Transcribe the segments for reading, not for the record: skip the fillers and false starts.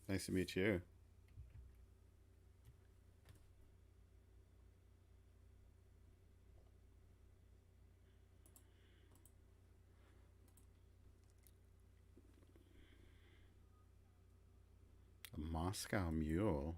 Nice to meet you. A Moscow Mule.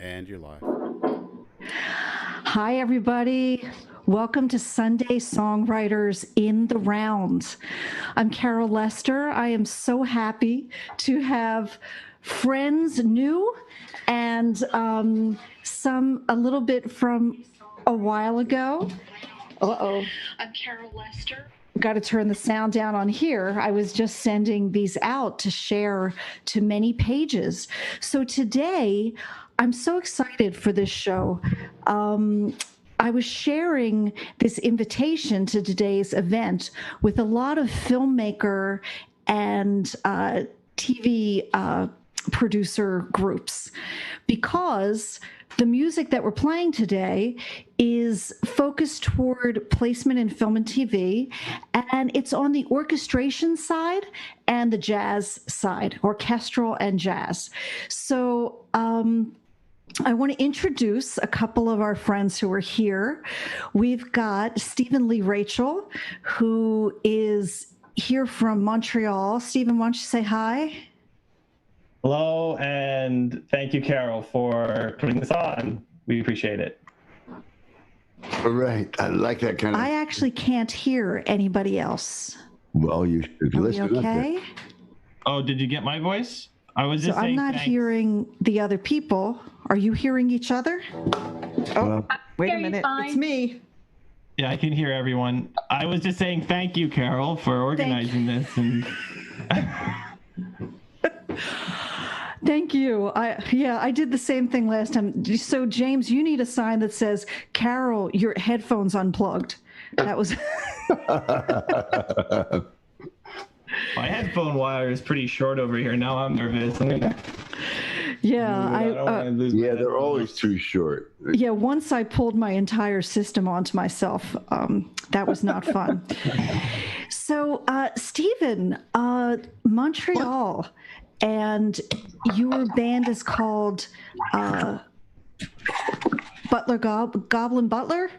And you're live. Hi, everybody. Welcome to Sunday Songwriters in the Round. I'm Carol Lester. I am so happy to have friends new and a little bit from a while ago. Uh-oh. I'm Carol Lester. Got to turn the sound down on here. I was just sending these out to share to many pages. So today, I'm so excited for this show. I was sharing this invitation to today's event with a lot of filmmaker and TV producer groups because the music that we're playing today is focused toward placement in film and TV, and it's on the orchestration side and the jazz side, orchestral and jazz. So I want to introduce a couple of our friends who are here. We've got Stephen Lee Rachel, who is here from Montreal. Stephen, why don't you say hi? Hello, and thank you, Carol, for putting this on. We appreciate it. All right. I like that kind of... I actually can't hear anybody else. Well, you should listen. Okay? Oh, did you get my voice? I was just saying I'm not thanks. hearing the other people. Are you hearing each other? Oh, wait a minute. It's me. Yeah, I can hear everyone. I was just saying thank you, Carol, for organizing this. And Thank you. I did the same thing last time. So, James, you need a sign that says, Carol, your headphones unplugged. That was... My headphone wire is pretty short over here. Now I'm nervous. They're always too short. Yeah, once I pulled my entire system onto myself. That was not fun. So, Stephen, Montreal, and your band is called Goblin Butler?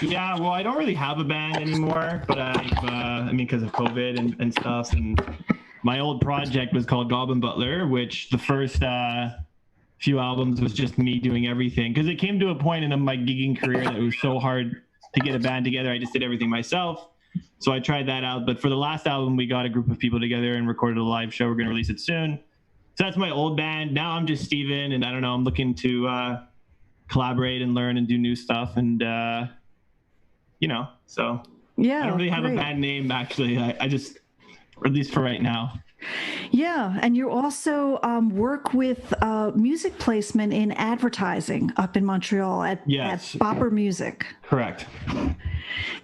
Yeah, well, I don't really have a band anymore, but because of COVID and stuff. And my old project was called Goblin Butler, which the first few albums was just me doing everything. Because it came to a point in my gigging career that it was so hard to get a band together. I just did everything myself. So I tried that out. But for the last album, we got a group of people together and recorded a live show. We're going to release it soon. So that's my old band. Now I'm just Steven, and I don't know, I'm looking to collaborate and learn and do new stuff. And, so yeah, I don't really have a band name, actually. I just, or at least for right now. Yeah, and you also work with music placement in advertising up in Montreal at Bopper Music. Correct.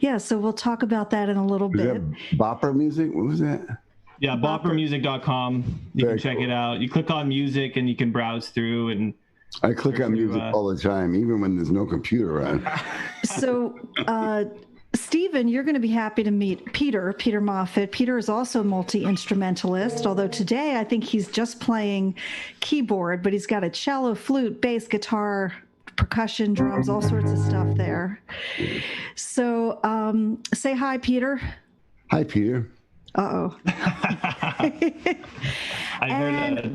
Yeah, so we'll talk about that in a little bit. Bopper Music? What was that? Yeah, boppermusic.com. You can check it out. You click on music and you can browse through. And I click on music all the time, even when there's no computer on. So, Stephen, you're going to be happy to meet Peter Moffitt. Peter is also a multi-instrumentalist, although today I think he's just playing keyboard, but he's got a cello, flute, bass, guitar, percussion, drums, all sorts of stuff there. So say hi, Peter. Hi, Peter. Uh-oh. I heard that.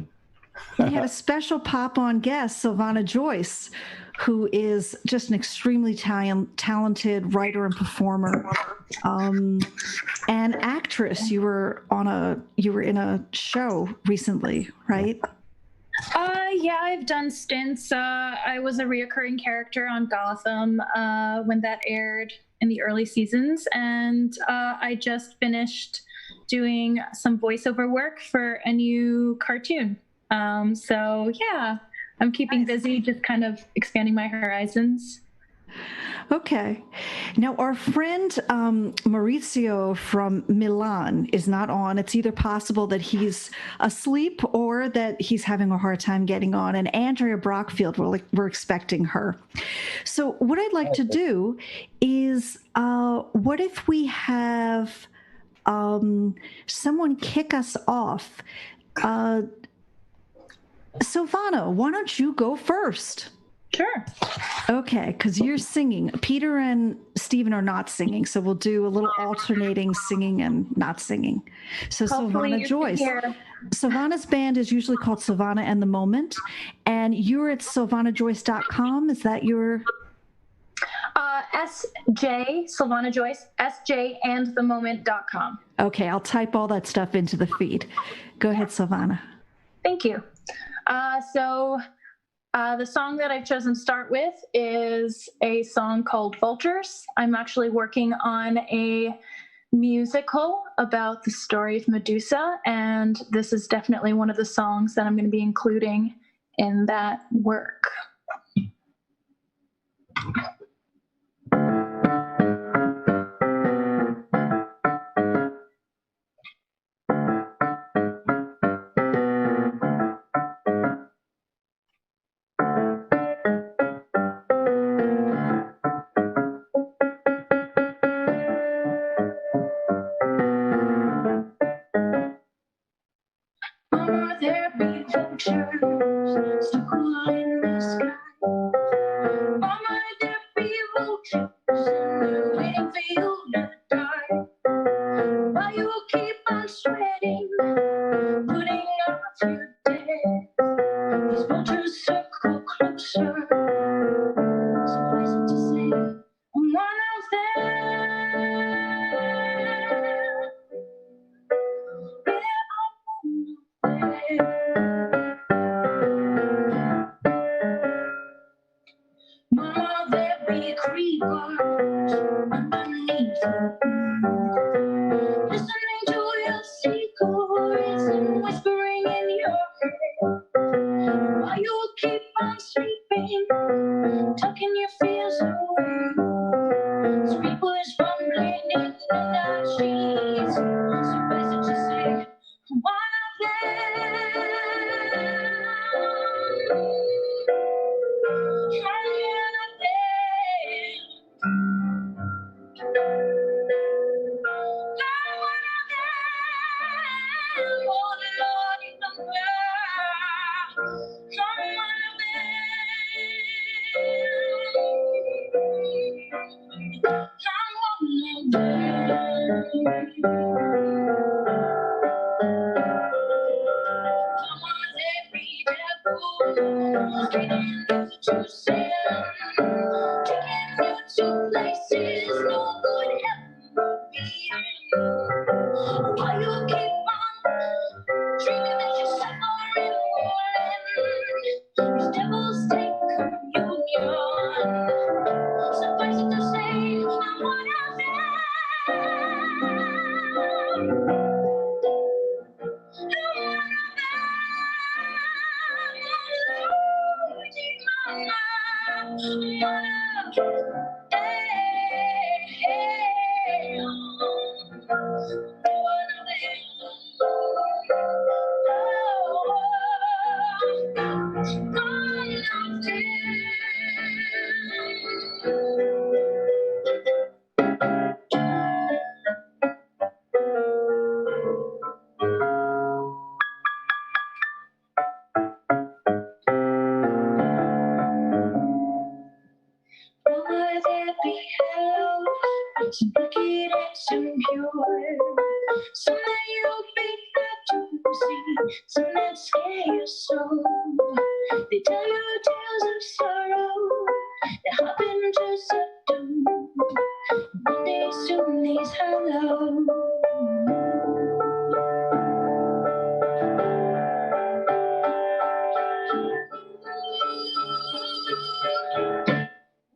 We had a special pop-on guest, Silvana Joyce, who is just an extremely talented writer and performer, and actress. You were in a show recently, right? Yeah, I've done stints. I was a reoccurring character on Gotham when that aired in the early seasons, and I just finished doing some voiceover work for a new cartoon. So yeah, I'm keeping busy, just kind of expanding my horizons. Okay. Now, our friend Maurizio from Milan is not on. It's either possible that he's asleep or that he's having a hard time getting on. And ANDREA BRACHFELD, we're expecting her. So what I'd like to do is, what if we have someone kick us off? Silvana, why don't you go first? Sure. Okay, because you're singing. Peter and Stephen are not singing, so we'll do a little alternating singing and not singing. So Hopefully Silvana you Joyce. can hear. Silvana's band is usually called Silvana and the Moment, and you're at silvanajoyce.com. Is that your... SJ, Silvana Joyce, sjandthemoment.com. Okay, I'll type all that stuff into the feed. Go ahead, Silvana. Thank you. The song that I've chosen to start with is a song called Vultures. I'm actually working on a musical about the story of Medusa, and this is definitely one of the songs that I'm going to be including in that work. There be vultures so cool in the sky. Mama, there be vultures and they're waiting for you to die. While you keep on sweating, putting off your death, these vultures circle closer. Suffice it to say, I'm one of them. Mama, there be creepers underneath your bed, listening to your secrets and whispering in your head. While you keep on sleeping, tucking your fears away, creepers rumbling in the night sheets. Suffice it to say, one of them. Some wicked and some pure. Some that you'll be glad to see, some that scare your soul. They tell you tales of sorrow, they happen to subdue. One day soon these hello.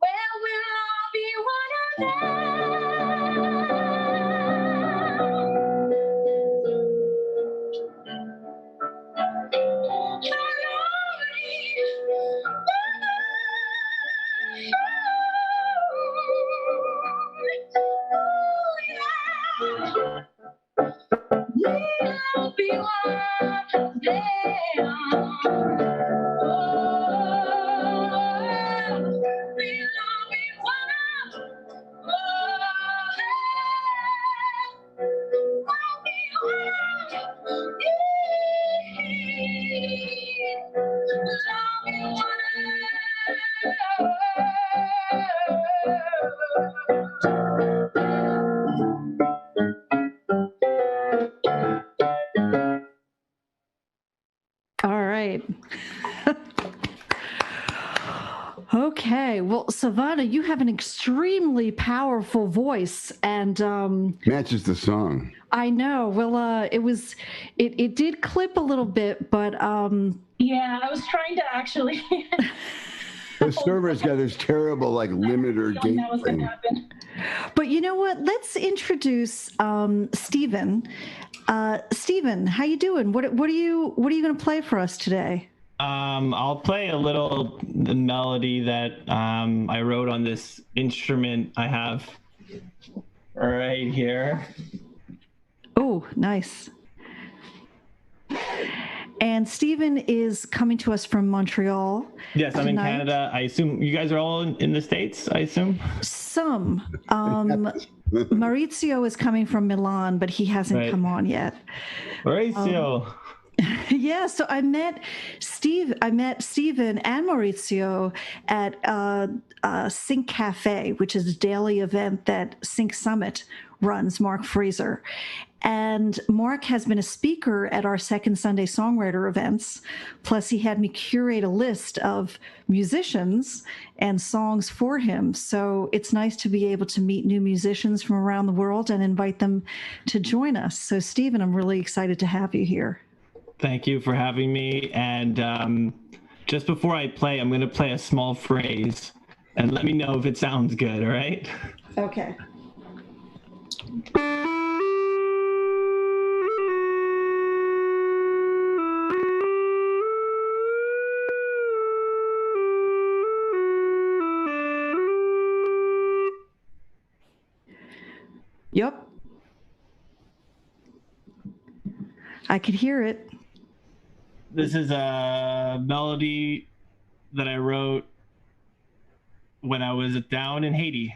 Well, we'll all be one of them. We'll be one of them. Silvana, you have an extremely powerful voice, and Matches the song. I know. Well, it did clip a little bit, but yeah, I was trying to actually. The server's got this terrible like limiter gate That was going to thing. happen. But you know what? Let's introduce Stephen. Stephen, how you doing? What are you going to play for us today? I'll play a little melody that I wrote on this instrument I have right here. Oh, nice. And Stephen is coming to us from Montreal. Yes, I'm tonight. in Canada. I assume you guys are all in the States, I assume? Some. Maurizio is coming from Milan, but he hasn't come on yet. Maurizio. Yeah, so I met Stephen and Maurizio at Sync Cafe, which is a daily event that Sync Summit runs, Mark Fraser. And Mark has been a speaker at our second Sunday Songwriter events. Plus, he had me curate a list of musicians and songs for him. So it's nice to be able to meet new musicians from around the world and invite them to join us. So, Stephen, I'm really excited to have you here. Thank you for having me. And just before I play, I'm going to play a small phrase. And let me know if it sounds good, all right? Okay. Yep. I could hear it. This is a melody that I wrote when I was down in Haiti.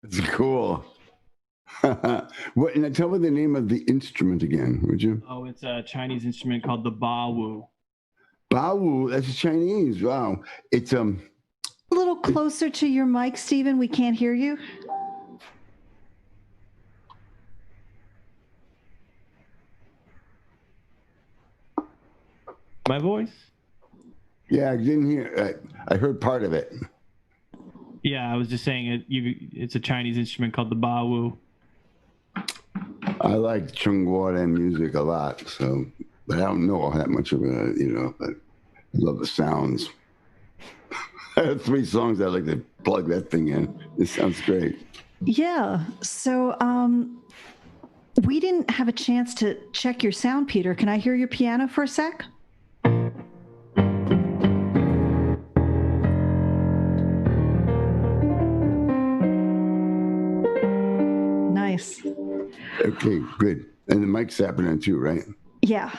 It's cool. What? Now tell me the name of the instrument again, would you? Oh, it's a Chinese instrument called the bawu. Bawu. That's Chinese. Wow. It's A little closer to your mic, Stephen. We can't hear you. My voice? Yeah, I didn't hear. I heard part of it. Yeah, I was just saying it's a Chinese instrument called the bawu. I like Chungguoren music a lot, so but I don't know that much of it, but I love the sounds. I have 3 songs I'd like to plug that thing in. It sounds great. Yeah. So we didn't have a chance to check your sound, Peter. Can I hear your piano for a sec? Nice. Okay, good. And the mic's happening too, right? Yeah.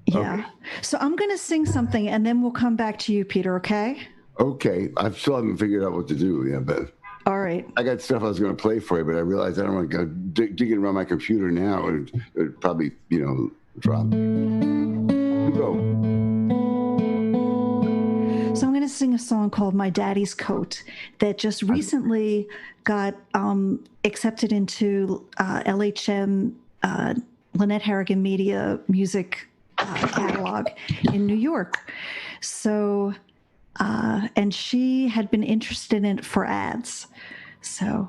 Yeah. Okay. So I'm going to sing something and then we'll come back to you, Peter, okay? Okay. I still haven't figured out what to do. Yeah, but All right. I got stuff I was going to play for you, but I realized I don't want to go digging around my computer now. It would probably, drop. Go. So I'm going to sing a song called My Daddy's Coat that just recently got accepted into LHM, Lynette Harrigan Media Music Catalog in New York. So, and she had been interested in it for ads. So.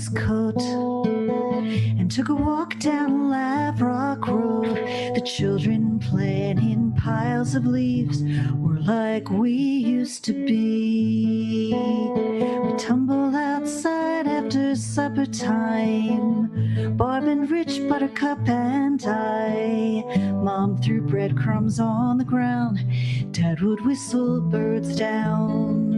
daddy's coat and took a walk down Lavrock Road. The children playing in piles of leaves were like we used to be. We tumble outside after supper time, Barb and Rich, Buttercup and I. Mom threw breadcrumbs on the ground, Dad would whistle birds down.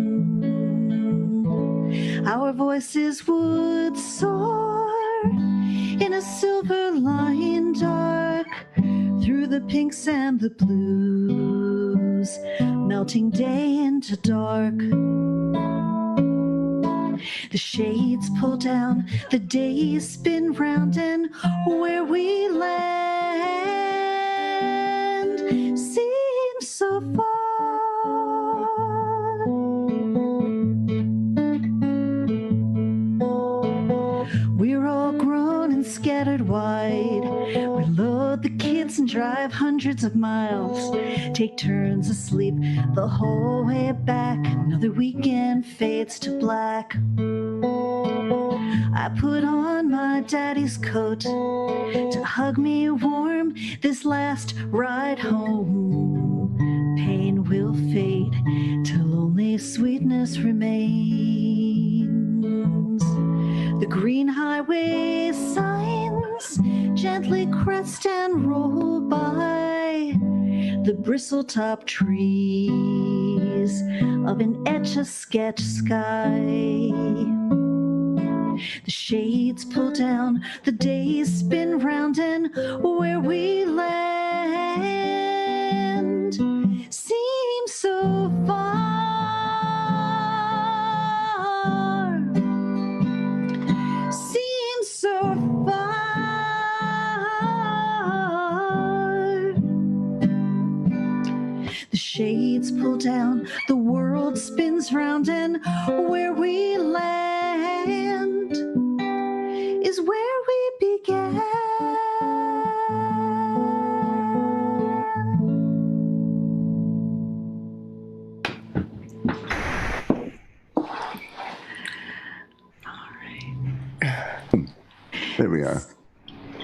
Our voices would soar in a silver line dark through the pinks and the blues, melting day into dark. The shades pull down, the days spin round, and where we land seems so far. We're all grown and scattered wide. We load the kids and drive hundreds of miles, take turns asleep the whole way back. Another weekend fades to black. I put on my daddy's coat to hug me warm this last ride home. Pain will fade till only sweetness remains. The green highway signs gently crest and roll by the bristle-top trees of an etch-a-sketch sky. The shades pull down, the days spin round, and where we land seems so far. Seems so far. The shades pull down, the world spins round, and where we land is where we began. There we are.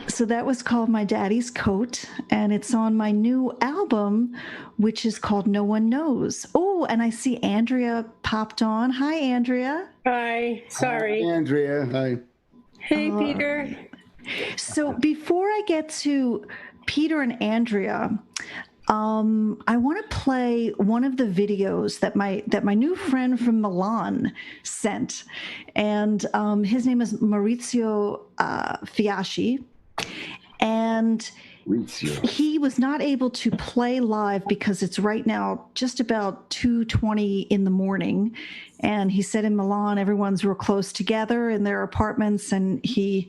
So that was called My Daddy's Coat, and it's on my new album, which is called No One Knows. Oh, and I see Andrea popped on. Hi, Andrea. Hi, sorry. Hi, Andrea. Hi. Hey, Peter. So before I get to Peter and Andrea, I want to play one of the videos that my new friend from Milan sent, and his name is Maurizio Fiaschi, and he was not able to play live because it's right now just about 2:20 in the morning, and he said in Milan everyone's real close together in their apartments, and he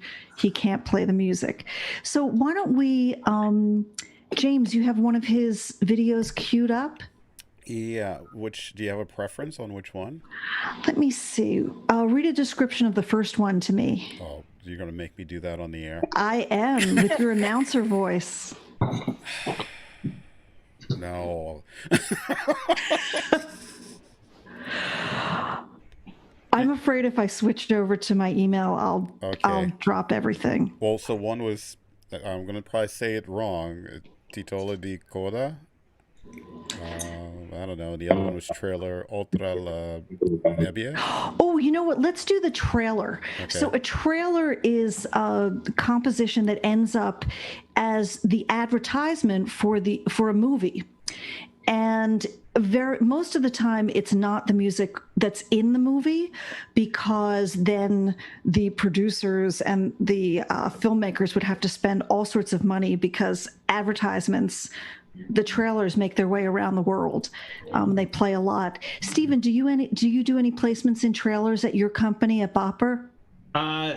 can't play the music. So why don't we? James, you have one of his videos queued up? Yeah. Do you have a preference on which one? Let me see. Read a description of the first one to me. Oh, you're going to make me do that on the air? I am, with your announcer voice. No. I'm afraid if I switched over to my email, I'll drop everything. Well, so one was, I'm going to probably say it wrong, Titolo di Coda. I don't know. The other one was trailer Oltre la Nebbia. Oh, you know what? Let's do the trailer. Okay. So a trailer is a composition that ends up as the advertisement for a movie. And most of the time it's not the music that's in the movie, because then the producers and the filmmakers would have to spend all sorts of money, because advertisements, the trailers make their way around the world. They play a lot. Stephen, do you do any placements in trailers at your company at Bopper?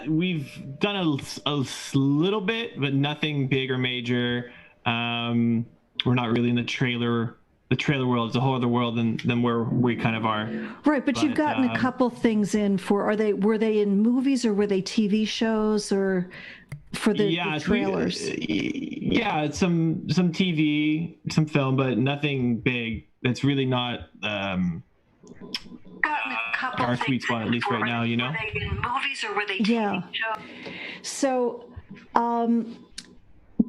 We've done a little bit, but nothing big or major. We're not really in the trailer world. It's a whole other world than where we kind of are. Right, but you've gotten a couple things in for. were they in movies, or were they TV shows, or for the trailers? Some TV, some film, but nothing big. It's really not. gotten a couple our things sweet spot, at least right now, you know? Were they in movies or were they TV shows? So,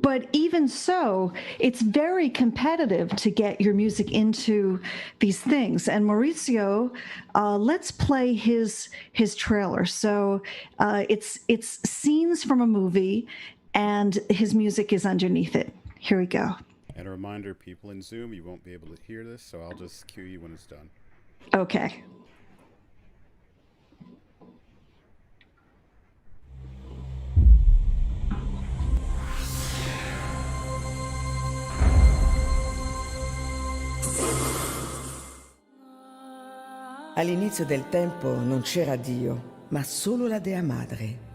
but even so, it's very competitive to get your music into these things. And Maurizio, let's play his trailer. So it's scenes from a movie, and his music is underneath it. Here we go. And a reminder, people in Zoom, you won't be able to hear this, so I'll just cue you when it's done. Okay. All'inizio del tempo non c'era Dio, ma solo la Dea Madre.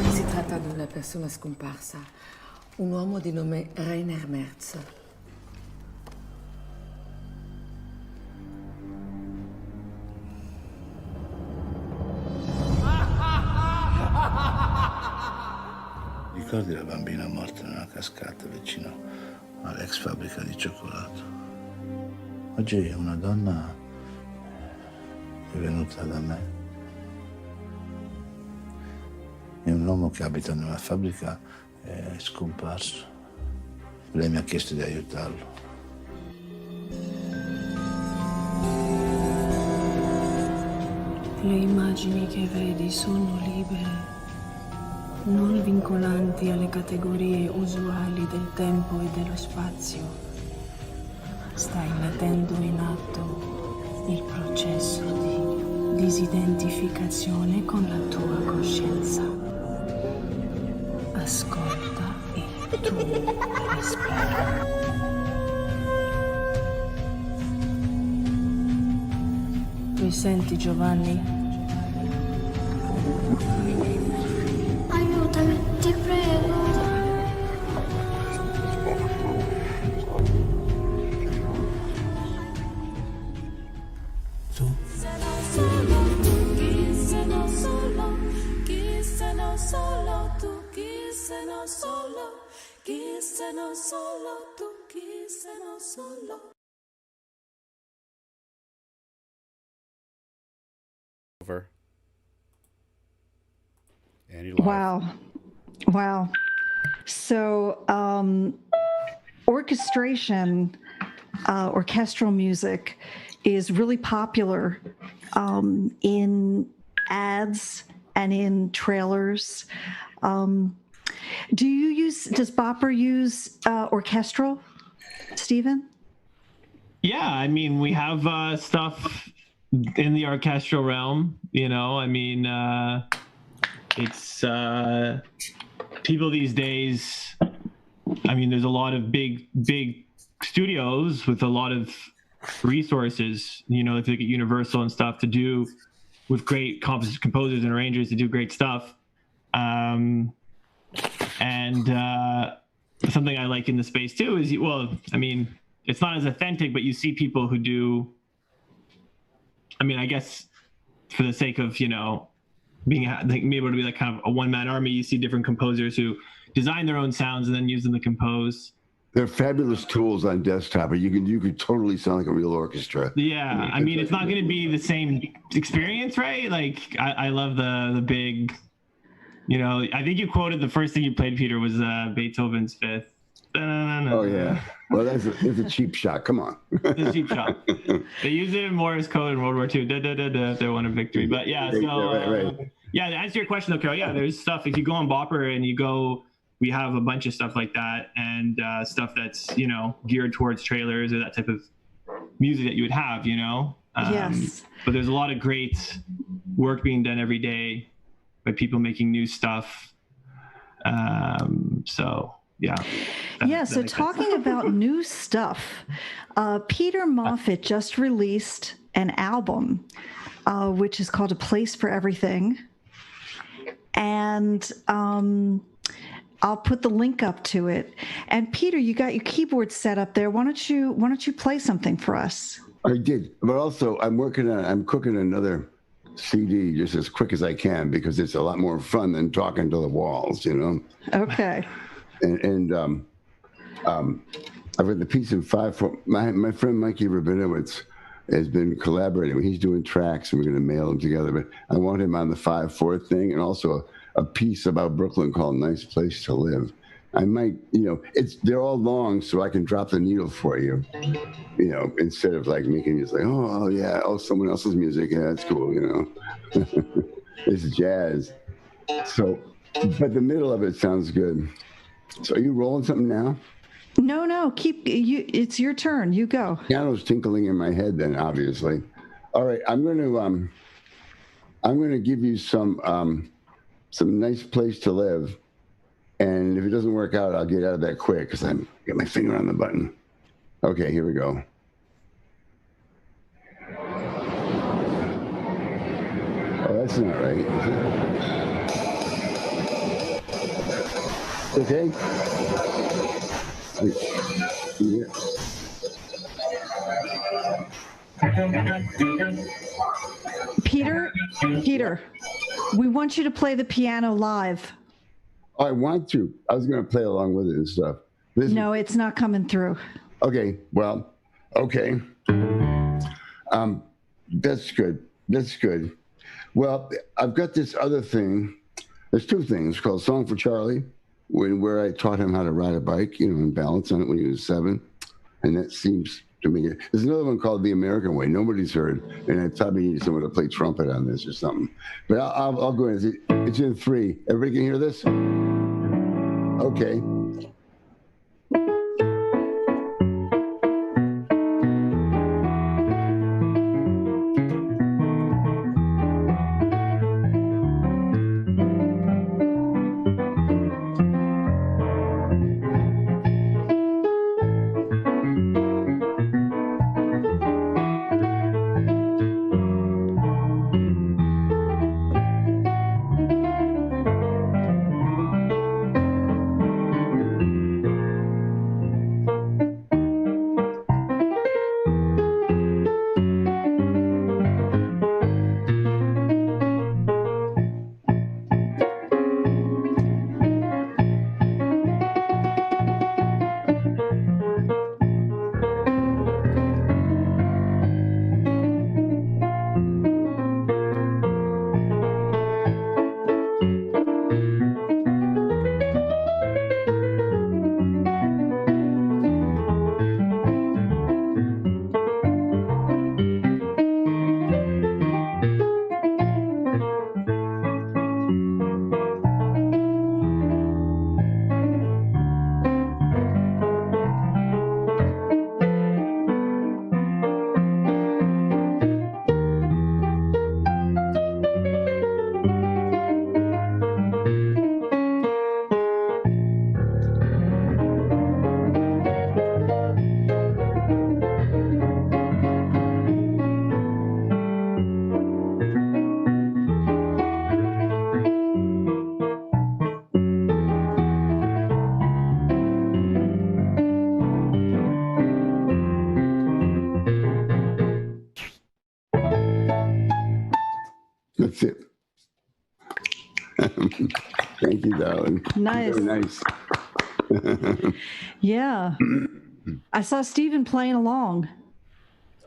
Si tratta di una persona scomparsa, un uomo di nome Rainer Merz. Ricordi la bambina morta nella cascata vicino all'ex fabbrica di cioccolato? Oggi una donna è venuta da me. E un uomo che abita nella fabbrica è scomparso. Lei mi ha chiesto di aiutarlo. Le immagini che vedi sono libere, non vincolanti alle categorie usuali del tempo e dello spazio. Stai mettendo in atto il processo di disidentificazione con la tua coscienza. Ascolta e tu respira. Mi senti, Giovanni? Aiutami, ti prego. Tu? Over. And you're live. Wow. So, orchestration, orchestral music is really popular in ads and in trailers. Does Bopper use orchestral, Stephen? Yeah, I mean, we have stuff in the orchestral realm, you know. I mean, it's people these days. I mean, there's a lot of big studios with a lot of resources, you know, if you look at Universal and stuff, to do with great composers and arrangers to do great stuff. And something I like in the space too is, well, I mean, it's not as authentic, but you see people who do, I mean, I guess for the sake of, you know, being able to be like kind of a one-man army, you see different composers who design their own sounds and then use them to compose. They're fabulous tools on desktop, but you could totally sound like a real orchestra. Yeah, I mean, it's not going to be the same experience, right? Like, I love the big, you know, I think you quoted the first thing you played, Peter, was Beethoven's Fifth. Oh, yeah. Well, that's a cheap shot. Come on. It's a cheap shot. They used it in Morse code in World War II. They won a victory. But yeah, so right. Yeah, to answer your question, though, Carol, yeah, there's stuff. If you go on Bopper and you go, we have a bunch of stuff like that, and stuff that's, you know, geared towards trailers or that type of music that you would have, you know. Yes. But there's a lot of great work being done every day by people making new stuff. So yeah. So talking about new stuff, Peter Moffitt just released an album, which is called A Place for Everything. And I'll put the link up to it. And Peter, you got your keyboard set up there. Why don't you play something for us? I did, but also I'm cooking another CD just as quick as I can because it's a lot more fun than talking to the walls, you know. Okay. And I've got the piece in 5/4. My friend Mikey Rabinowitz has been collaborating. He's doing tracks, and we're going to mail them together. But I want him on the 5/4 thing, and also a piece about Brooklyn called "Nice Place to Live." I might, they're all long, so I can drop the needle for you, instead of like making you say, oh yeah, someone else's music, yeah, that's cool, It's jazz. So, but the middle of it sounds good. So, are you rolling something now? No, it's your turn. You go. Piano's tinkling in my head then, obviously. All right, I'm going to give you some Nice Place to Live. And if it doesn't work out, I'll get out of that quick because I got my finger on the button. Okay, here we go. Oh, that's not right. Okay. Yeah. Peter, we want you to play the piano live. Oh, I want to. I was going to play along with it and stuff. No, it's not coming through. Okay, well, okay. That's good. Well, I've got this other thing. There's two things called Song for Charlie, where I taught him how to ride a bike, and balance on it when he was 7. And that seems to me. There's another one called The American Way. Nobody's heard. And I probably need someone to play trumpet on this or something. But I'll go in. It's in 3. Everybody can hear this? Okay. That's it. Thank you, darling. Nice. Very nice. Yeah. I saw Stephen playing along.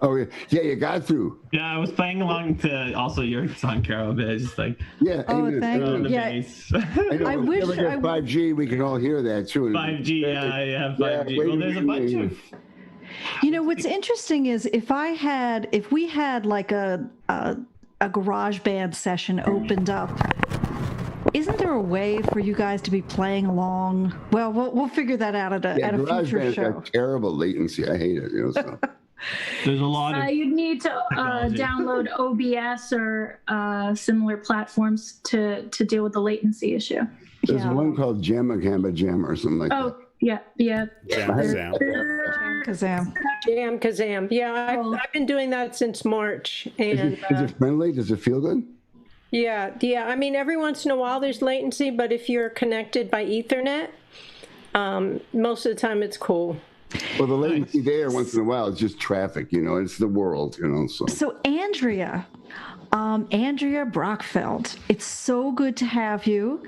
Oh, yeah, you got through. Yeah, I was playing along to also your song, Carol, but it's just like, yeah. Oh, thank you. Yeah. I wish we get 5G, we can all hear that too. 5G, yeah, 5G. Well, there's a bunch of. What's interesting is if we had like a garage band session opened up, isn't there a way for you guys to be playing along? Well, we'll figure that out at a future show. Got terrible latency. I hate it. So. There's a lot of. You'd need to download OBS or similar platforms to deal with the latency issue. There's one called Jamma Jam or something like that. Oh, yeah. Jam. Kazam. Yeah, I've been doing that since March. And is it friendly? Does it feel good? Yeah, yeah. I mean, every once in a while there's latency, but if you're connected by Ethernet, most of the time it's cool. Well, the latency there once in a while is just traffic, you know, it's the world, you know, so. So Andrea BRACHFELD, it's so good to have you.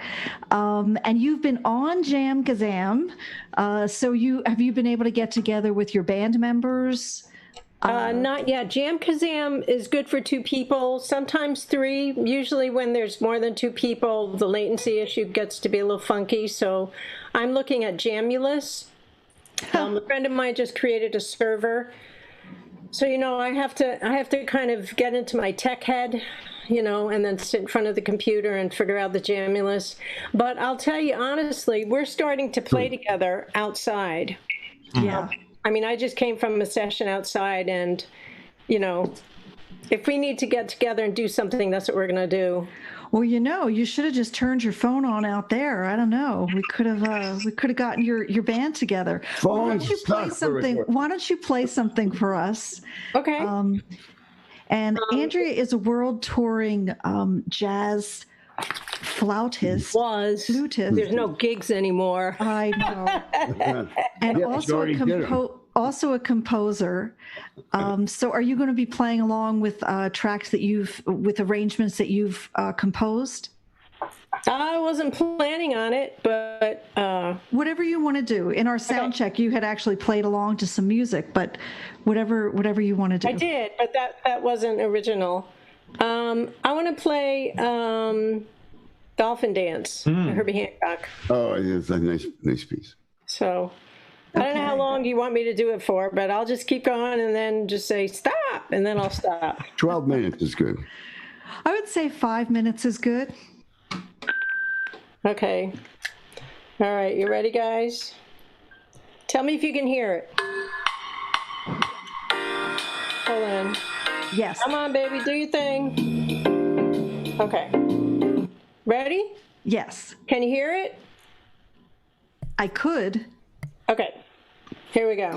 And you've been on Jam Kazam. So have you been able to get together with your band members? Not yet. Jam Kazam is good for 2 people, sometimes 3. Usually when there's more than 2 people, the latency issue gets to be a little funky. So I'm looking at Jamulus. A friend of mine just created a server. So, you know, I have to kind of get into my tech head, you know, and then sit in front of the computer and figure out the Jamulus. But I'll tell you honestly, we're starting to play together outside. Yeah. I mean, I just came from a session outside, and, you know, if we need to get together and do something, that's what we're going to do. Well, you know, you should have just turned your phone on out there. I don't know. We could have gotten your band together. Why don't you play something? Why don't you play something for us? Okay. And Andrea is a world touring jazz flautist. Flutist. There's no gigs anymore. I know. And yeah, also a composer. So are you going to be playing along with tracks with arrangements that you've composed? I wasn't planning on it, but whatever you want to do. In our sound check, you had actually played along to some music, but whatever you want to do. I did, but that wasn't original. I want to play Dolphin Dance, Herbie Hancock. Oh, it's a nice piece. So I don't know how long you want me to do it for, but I'll just keep going and then just say stop, and then I'll stop. 12 minutes is good. I would say 5 minutes is good. Okay. All right, you ready, guys? Tell me if you can hear it. Hold on. Yes. Come on, baby, do your thing. Okay. Ready? Yes. Can you hear it? I could. Okay. Here we go.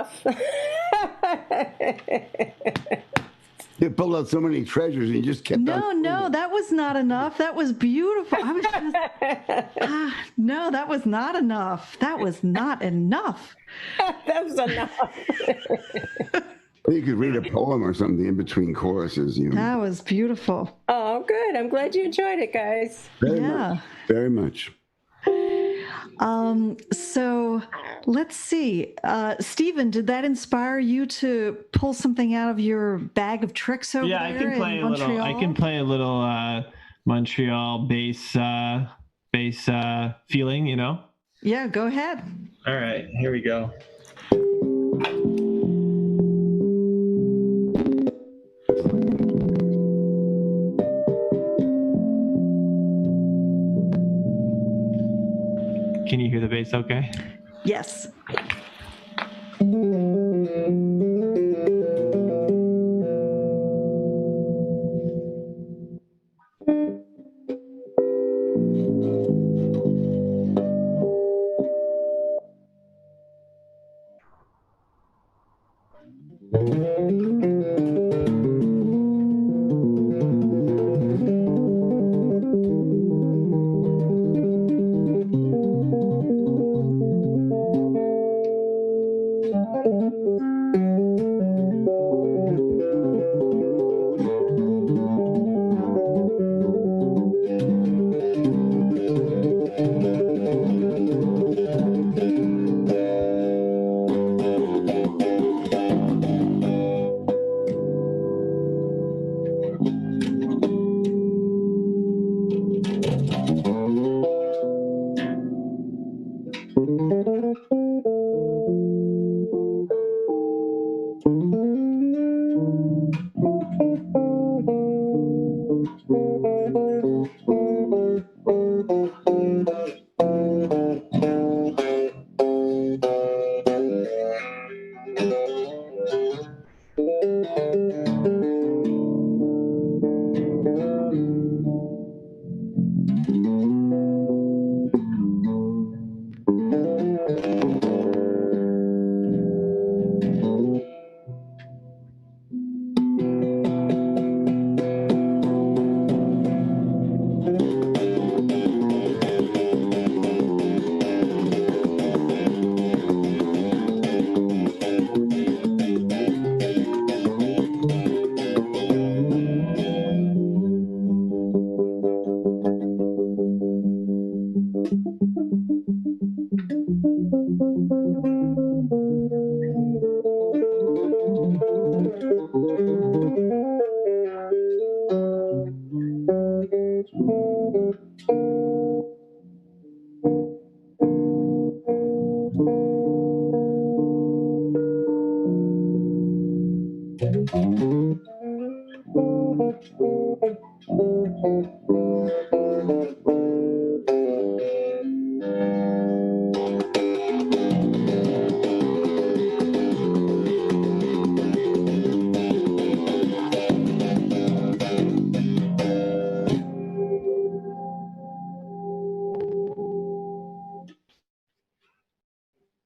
enough. You pulled out so many treasures and you just kept on. No, that was not enough. That was beautiful. I was just, no, that was not enough. That was not enough. That was enough. You could read a poem or something in between choruses. That was beautiful. Oh, good. I'm glad you enjoyed it, guys. Very much. Very much. So let's see. Stephen, did that inspire you to pull something out of your bag of tricks over there? I can play a little. I can play a little Montreal bass feeling. Yeah, go ahead. All right, here we go. Can you hear the bass okay? Yes.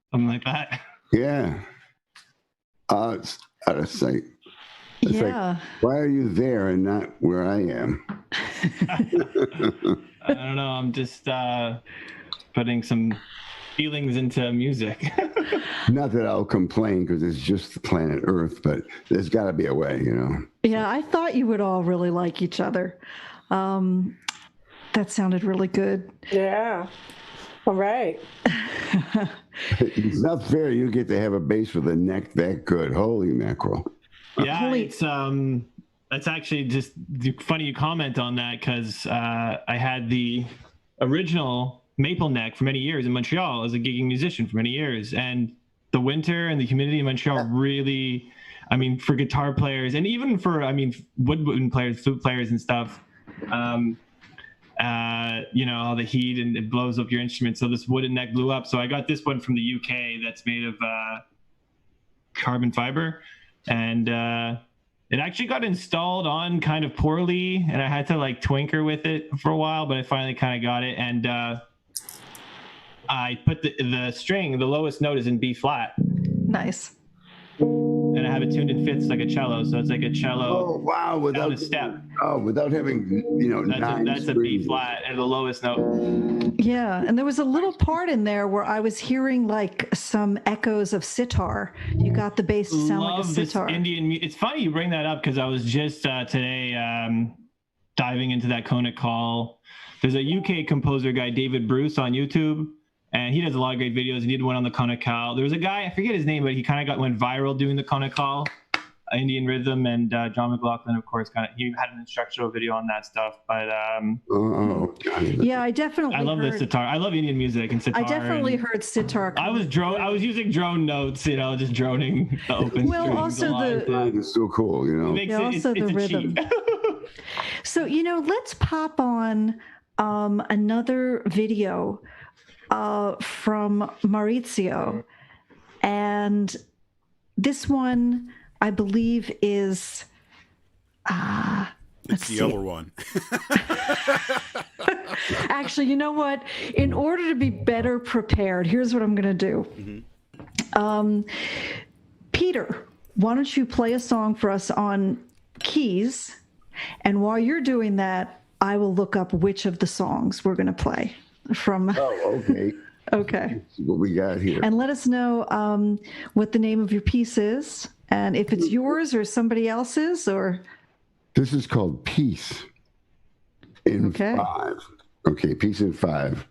Something like that. Yeah. It's out of sight. It's Yeah. like, why are you there and not where I am? I don't know. I'm just putting some feelings into music. Not that I'll complain because it's just the planet Earth, but there's got to be a way, Yeah, I thought you would all really like each other. That sounded really good. Yeah. All right. It's not fair you get to have a bass with a neck that good. Holy mackerel. Yeah, that's actually just funny you comment on that, because I had the original maple neck for many years in Montreal as a gigging musician for many years, and the winter and the humidity in Montreal really, for guitar players and even for woodwind players, flute players and stuff, all the heat and it blows up your instrument. So this wooden neck blew up. So I got this one from the UK that's made of carbon fiber, and it actually got installed on kind of poorly, and I had to twinker with it for a while, but I finally kind of got it. And I put the string, the lowest note is in B flat. Nice. and I have it tuned in fifths like a cello. So it's like a cello. Oh wow! Without a step. Oh, without having That's a B flat and the lowest note. Yeah, and there was a little part in there where I was hearing like some echoes of sitar. You got the bass to sound like a sitar. It's funny you bring that up because I was just today diving into that Kona call. There's a UK composer guy, David Bruce, on YouTube, and he does a lot of great videos. He did one on the Kona call. There was a guy, I forget his name, but he kind of went viral doing the Kona call, Indian rhythm, and John McLaughlin, of course, he had an instructional video on that stuff. But yeah, I definitely. I love the sitar. I love Indian music and sitar. I definitely heard sitar. I was using drone notes, just droning the open strings. Well, also it's so cool, Also the rhythm. So let's pop on another video from Maurizio, and this one I believe is it's the other one. Actually, you know what? In order to be better prepared, here's what I'm going to do. Mm-hmm. Peter, why don't you play a song for us on keys? And while you're doing that, I will look up which of the songs we're going to play from. Oh, okay. Okay. Let's see what we got here. And let us know what the name of your piece is, and if it's yours or somebody else's, or. This is called Peace in 5. Okay, Peace in 5.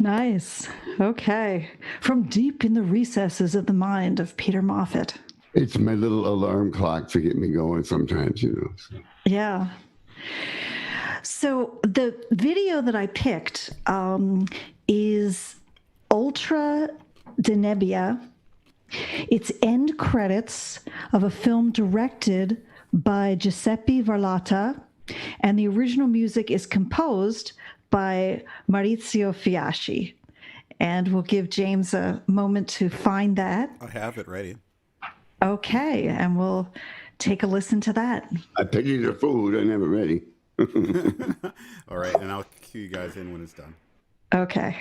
Nice. Okay. From deep in the recesses of the mind of Peter Moffitt. It's my little alarm clock to get me going sometimes, you know. So. Yeah. So the video that I picked is Ultra de Nebbia. It's end credits of a film directed by Giuseppe Varlata, and the original music is composed by Maurizio Fiaschi. And we'll give James a moment to find that. I have it ready. Okay, and we'll take a listen to that. I picked you the food. I never ready. All right, and I'll cue you guys in when it's done. Okay.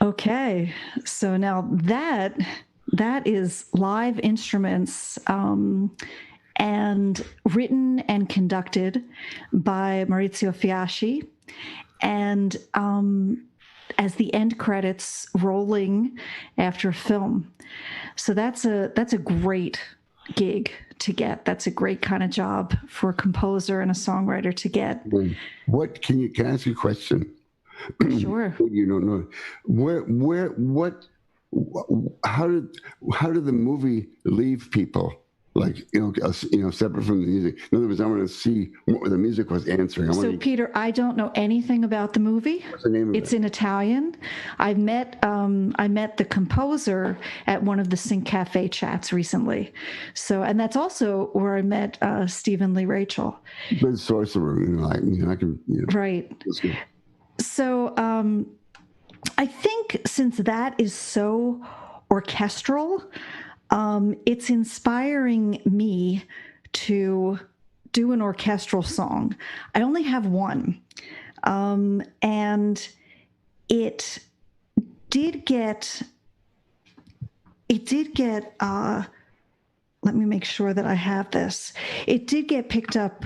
Okay, so now that is live instruments and written and conducted by Maurizio Fiaschi, and as the end credits rolling after a film. So that's a great gig to get. That's a great kind of job for a composer and a songwriter to get. What can I ask you a question? Sure. You don't know how did the movie leave people? Like, separate from the music. In other words, I want to see what the music was answering. So, Peter, I don't know anything about the movie. What's the name of it? It's in Italian. I met the composer at one of the Sync Cafe chats recently. So, and that's also where I met Stephen Lee Rachel. Good sorcerer, I can. Right. So, I think since that is so orchestral, it's inspiring me to do an orchestral song. I only have one. And it did get, let me make sure that I have this. It did get picked up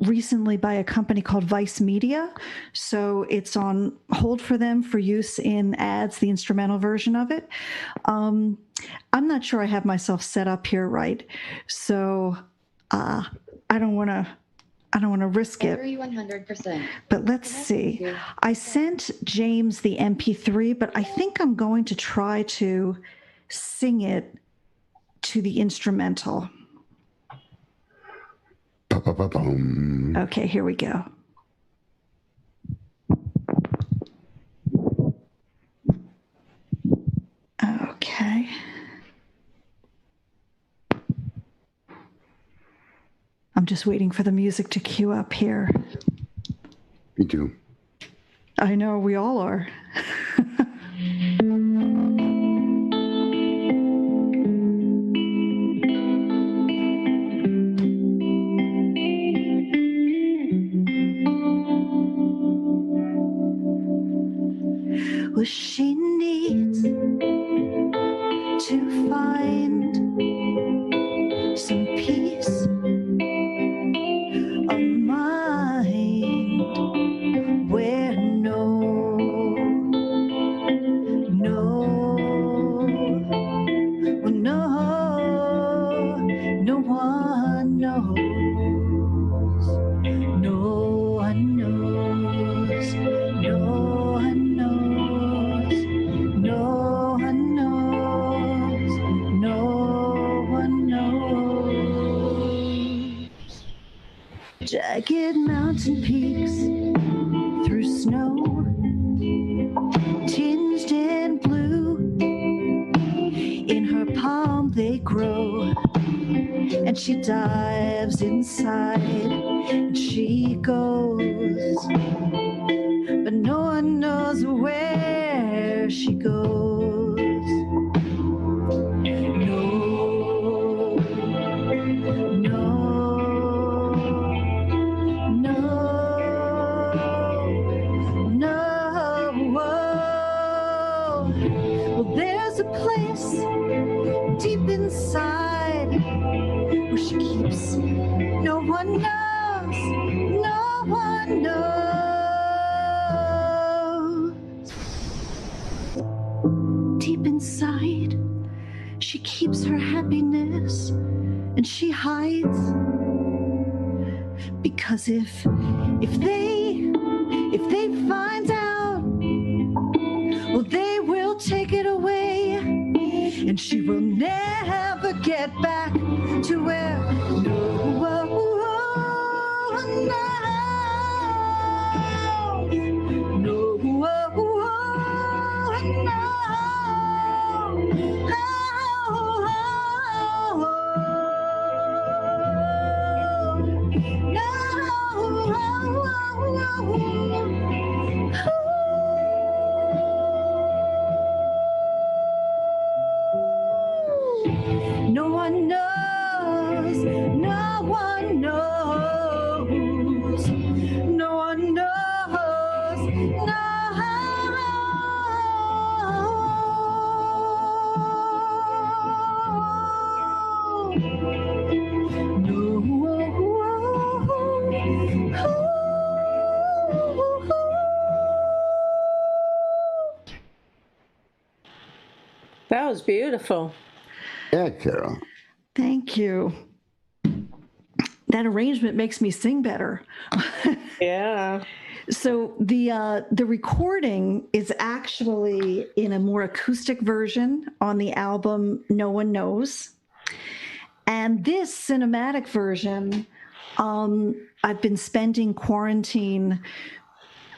recently by a company called Vice Media. So it's on hold for them for use in ads, the instrumental version of it. I'm not sure I have myself set up here right. So I don't want to risk it. Agree 100%. But let's see. I sent James the MP3, but I think I'm going to try to sing it to the instrumental. Okay, here we go. Okay. I'm just waiting for the music to cue up here. Me too. I know, we all are. Well, she needs to find some peace of mind where no one knows. No one knows. No one knows. No one knows. No one knows. Jagged mountain peaks through snow, tinged in blue. In her palm they grow, and she dives inside, and she goes, but no one knows where she goes. No, no, no, no. Well, there's a place deep inside where she keeps. No one knows. No one knows. Deep inside, she keeps her happiness, and she hides. Because if they find out, well, they will take it away, and she will never get back to where. No one knows, no one knows, no one knows, no. That was beautiful. Yeah, Carol. Thank you. That arrangement makes me sing better. Yeah. So the recording is actually in a more acoustic version on the album No One Knows. And this cinematic version, I've been spending quarantine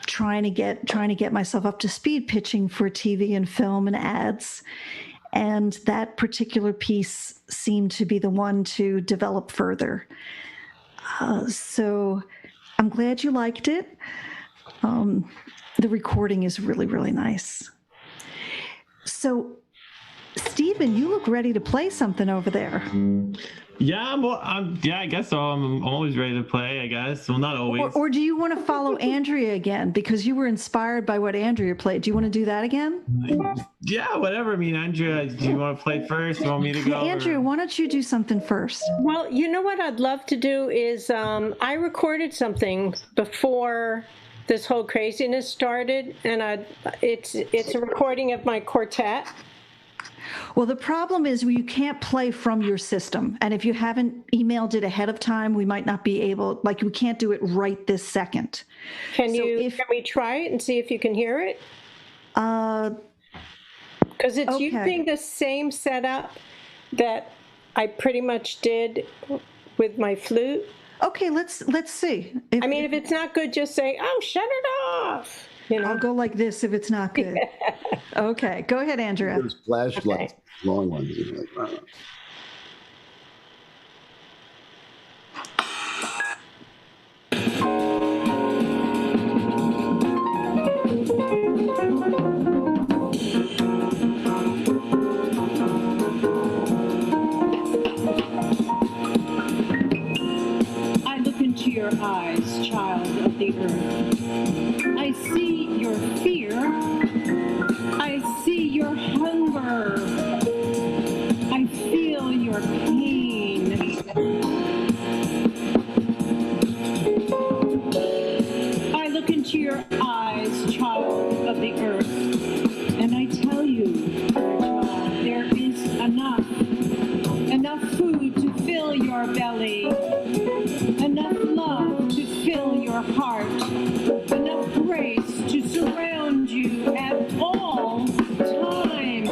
trying to get myself up to speed pitching for TV and film and ads. And that particular piece seemed to be the one to develop further. So I'm glad you liked it. The recording is really, really nice. So Stephen, you look ready to play something over there. Yeah, yeah, I guess so. I'm always ready to play, I guess. Well, not always. Or do you want to follow Andrea again? Because you were inspired by what Andrea played. Do you want to do that again? Yeah, whatever. I mean, Andrea, do you want to play first? You want me to go? Andrea, why don't you do something first? Well, you know what I'd love to do is I recorded something before this whole craziness started, and it's a recording of my quartet. Well, the problem is you can't play from your system. And if you haven't emailed it ahead of time, we might not be able, like, we can't do it right this second. Can we try it and see if you can hear it? Because it's okay. using the same setup that I pretty much did with my flute. Okay, let's see. If it's not good, just say, "Oh, shut it off." You know? I'll go like this if it's not good. Okay, go ahead, Andrea. There's flashlights, long ones. I look into your eyes, child of the earth. I see your fear. I see your hunger. I feel your pain. I look into your eyes, child of the earth, and I tell you, child, there is enough food to fill your belly, enough love to fill your heart, enough grace to surround you at all times.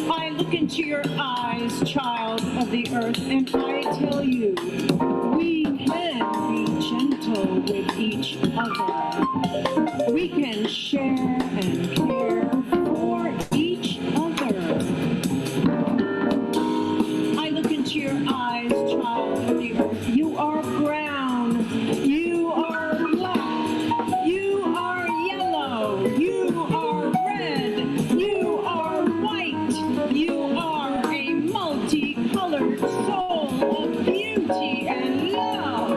I look into your eyes, child of the earth, and I tell you, we can be gentle with each other. We can share and care for each other. I look into your eyes, child of the earth. You are brown. You are black. You are yellow. You are red. You are white. You are a multicolored soul of beauty and love.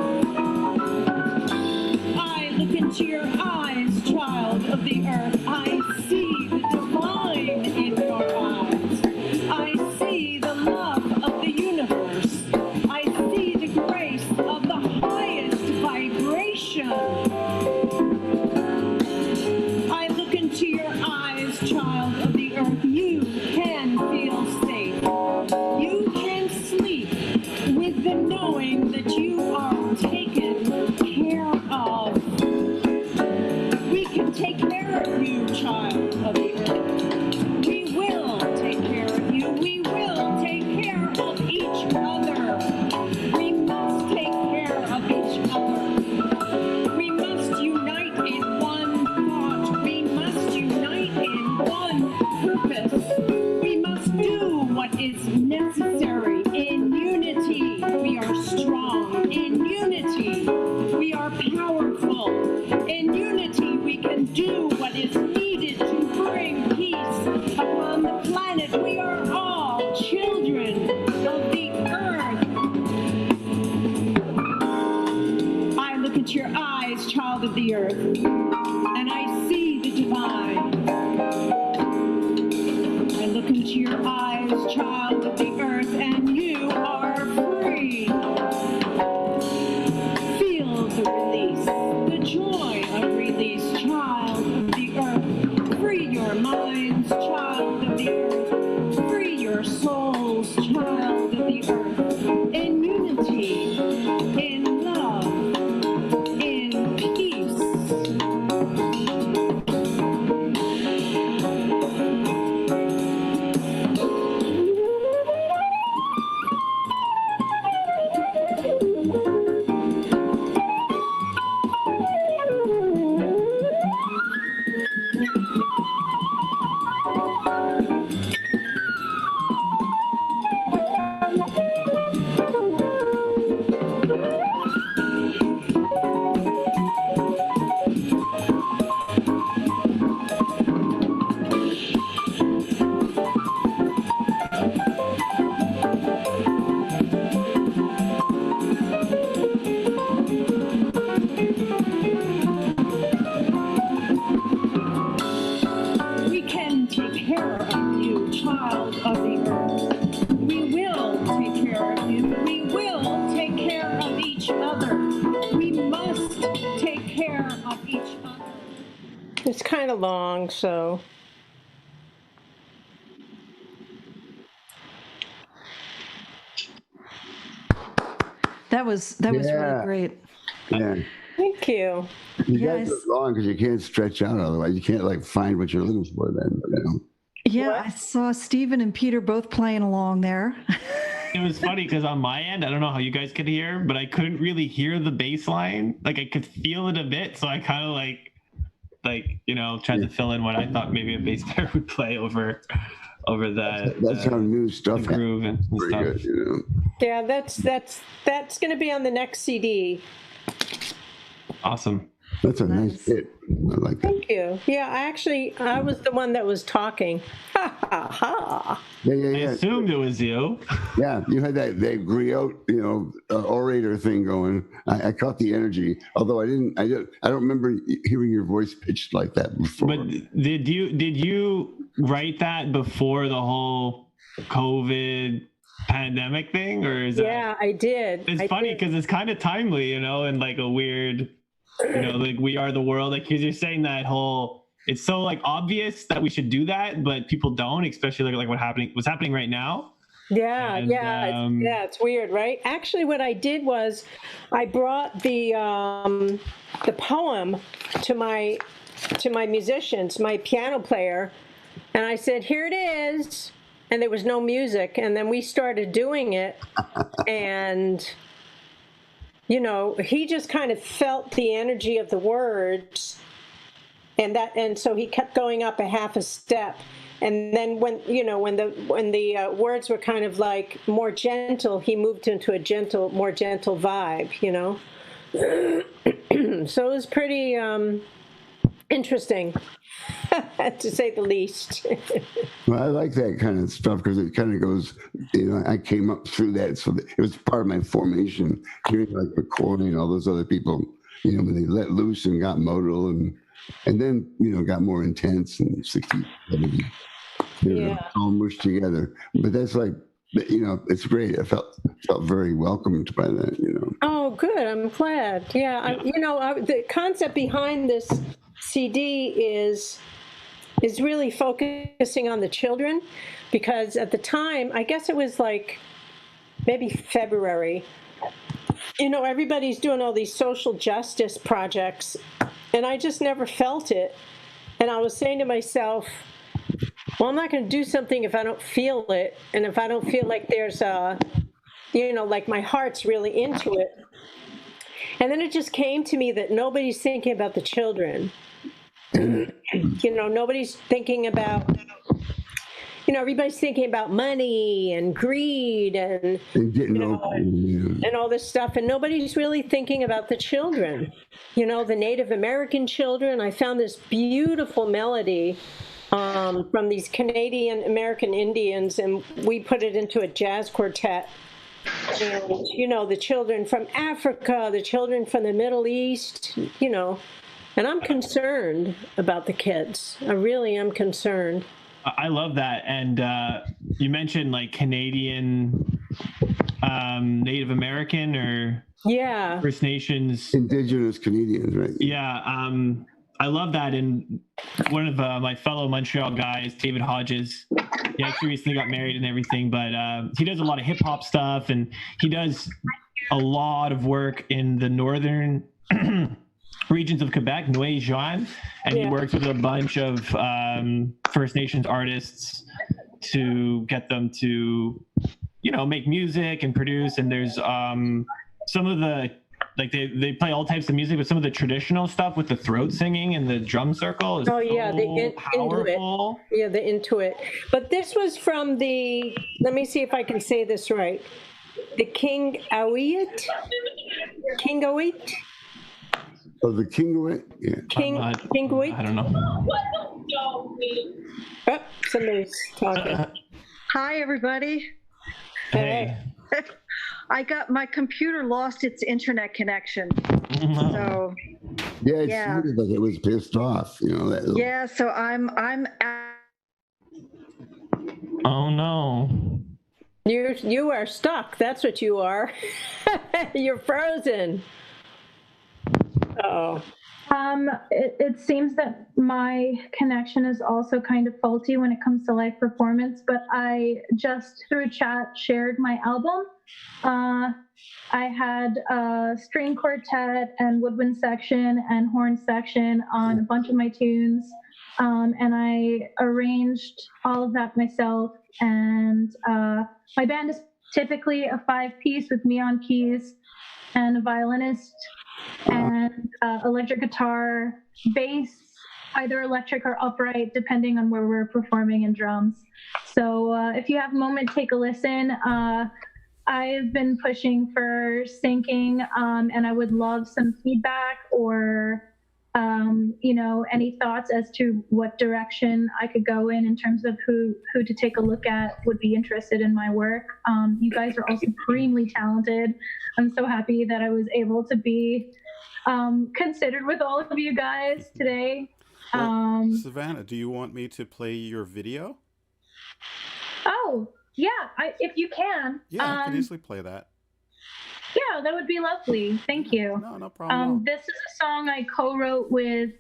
I look into your eyes, child of the earth. I see the divine in your eyes. I see the love of the universe. I see the grace of the highest vibration. I look into your eyes, child of the earth. You can feel safe. You can sleep with the knowing that you are taken care of. We can take care of you, child of the earth. We will take care of you. We will take care of each other. We must take care of each other. We must unite in one thought. We must unite in one purpose. We must do what is necessary. In unity, we are strong. In unity, we are powerful. In unity, we can do what is needed to bring peace upon the planet. We are all children of the earth. I look at your eyes, child of the earth, and I see the divine. I look into your eyes, child of the earth, and you are free. Feel the release, the joy of release, child of the earth. Free your minds, child of the earth. Free your souls, child of the earth. In unity, in love, in peace. it's kind of long, so. That was really great. Yeah. Thank you. You guys are long because you can't stretch out otherwise. You can't like find what you're looking for then. You know? Yeah, I saw Stephen and Peter both playing along there. It was funny because on my end, I don't know how you guys could hear, but I couldn't really hear the bass line. Like I could feel it a bit, so I kind of tried to fill in what I thought maybe a bass player would play over that. That's how new stuff groove and stuff. good, you know? Yeah, that's going to be on the next CD. Awesome. That's a nice hit. I like that. Thank you. Yeah, I was the one that was talking. Ha ha ha. I assumed it was you. Yeah, you had that griot, orator thing going. I caught the energy, although I don't remember hearing your voice pitched like that before. But did you write that before the whole COVID pandemic thing, or is that? Yeah, I did. It's funny because it's kind of timely, and like a weird, like We Are the World, like because you're saying that whole. It's so like obvious that we should do that, but people don't, especially like what's happening right now. Yeah, And, it's weird, right? Actually, what I did was I brought the poem to my musicians, my piano player, and I said, "Here it is." And there was no music, and then we started doing it, and he just kind of felt the energy of the words, and so he kept going up a half a step. And then when the words were kind of like more gentle, he moved into a more gentle vibe, So it was pretty interesting, to say the least. Well, I like that kind of stuff because it kind of goes, I came up through that. So it was part of my formation, hearing like McCoy and all those other people, when they let loose and got modal and then, got more intense and 60s, 70s. They were all mushed together. But that's like, it's great. I felt very welcomed by that, Oh, good. I'm glad. Yeah. The concept behind this CD is really focusing on the children, because at the time, I guess it was like maybe February, everybody's doing all these social justice projects, and I just never felt it. And I was saying to myself, well, I'm not going to do something if I don't feel it, and if I don't feel like there's like my heart's really into it. And then it just came to me that nobody's thinking about the children. Nobody's thinking about, everybody's thinking about money and greed and and all this stuff, and nobody's really thinking about the children, the Native American children. I found this beautiful melody from these Canadian American Indians, and we put it into a jazz quartet. And, the children from Africa, the children from the Middle East, and I'm concerned about the kids. I really am concerned. I love that. And you mentioned like Canadian, Native American, or First Nations. Indigenous Canadians, right? Yeah. I love that. And one of my fellow Montreal guys, David Hodges, he actually recently got married and everything, but he does a lot of hip hop stuff, and he does a lot of work in the northern regions of Quebec, Noé-Jean, and he works with a bunch of First Nations artists to get them to, make music and produce. And there's some of the, like they play all types of music, but some of the traditional stuff with the throat singing and the drum circle is the powerful. Intuit. Yeah, the Intuit. But this was from let me see if I can say this right, the Kingaoit? Oh, the Kingaoit? Yeah. Kingaoit? I don't know. Oh, somebody's talking. Hi, everybody. Hey. I got my computer lost its internet connection. So it sounded like it was pissed off, that so I'm Oh no. You are stuck. That's what you are. You're frozen. Uh-oh. It seems that my connection is also kind of faulty when it comes to live performance, but I just through chat shared my album. I had a string quartet and woodwind section and horn section on a bunch of my tunes, and I arranged all of that myself. And my band is typically a 5-piece with me on keys and a violinist and electric guitar, bass, either electric or upright, depending on where we're performing, and drums. So if you have a moment, take a listen. I've been pushing for syncing, and I would love some feedback or any thoughts as to what direction I could go in terms of who to take a look at would be interested in my work. You guys are all supremely talented. I'm so happy that I was able to be considered with all of you guys today. Well, Savannah, do you want me to play your video? Oh, yeah, if you can. Yeah, I can easily play that. Yeah, that would be lovely. Thank you. No problem. This is a song I co-wrote with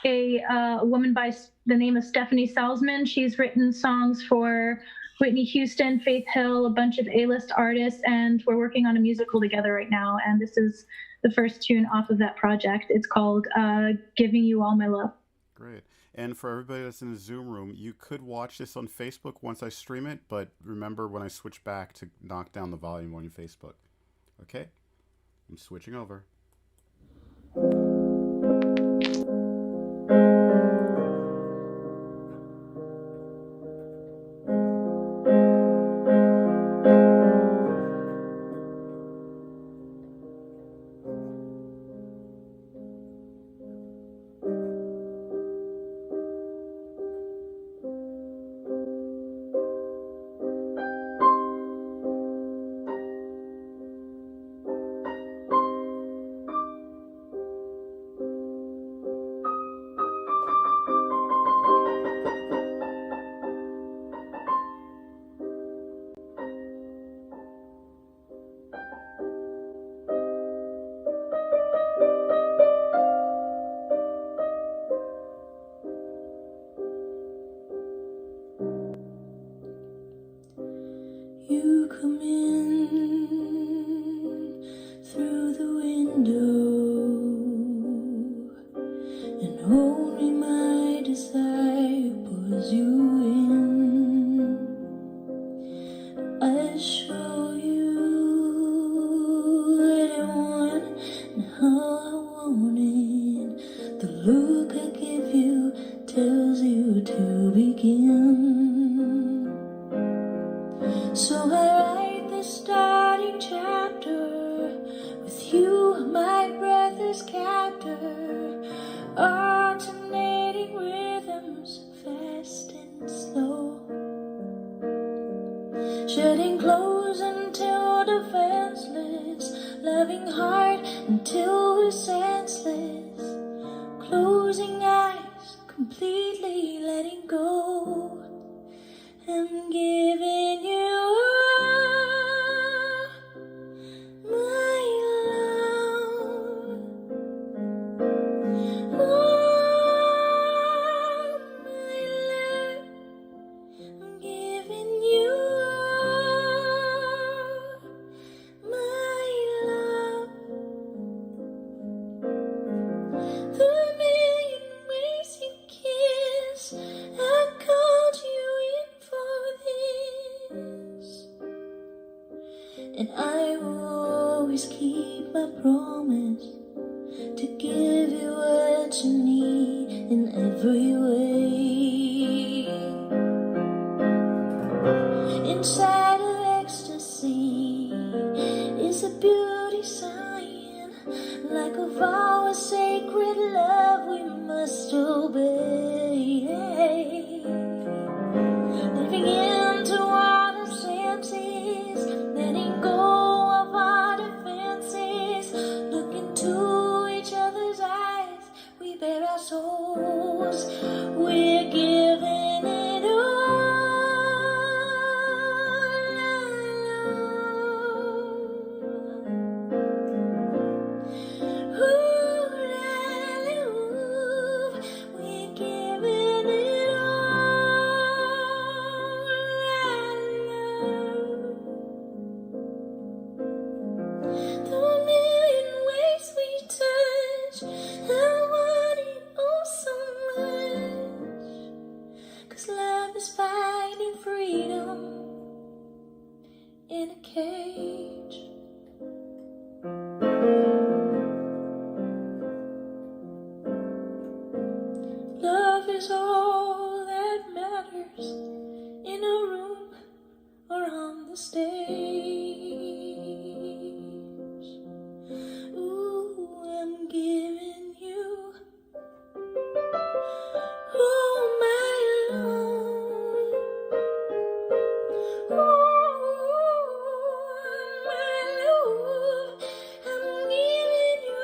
a woman by the name of Stephanie Salzman. She's written songs for Whitney Houston, Faith Hill, a bunch of A-list artists, and we're working on a musical together right now. And this is the first tune off of that project. It's called Giving You All My Love. Great. And for everybody that's in the Zoom room, you could watch this on Facebook once I stream it, but remember when I switch back to knock down the volume on your Facebook. Okay? I'm switching over. You come in through the window, and only my desire pulls you in. I show you what I want and how I want it. The look I give you tells you to begin. So I write the starting chapter with you, my brother's captor, alternating rhythms, fast and slow, shedding clothes until defenseless, loving heart until we're senseless, closing eyes, completely letting go. I'm giving you all my love, all my love. I'm giving you all my love. The million ways you kiss, I called you in for this, and I will always keep my promise to give you what you need in every way. Inside of ecstasy is a beauty sign, like a vow of sacred love we must obey. Living into our senses, letting go of our defenses, look into each other's eyes, we bare our souls, we're giving it all. Ooh, la, is all that matters in a room or on the stage. Ooh, I'm giving you all my love. Ooh, my love, I'm giving you.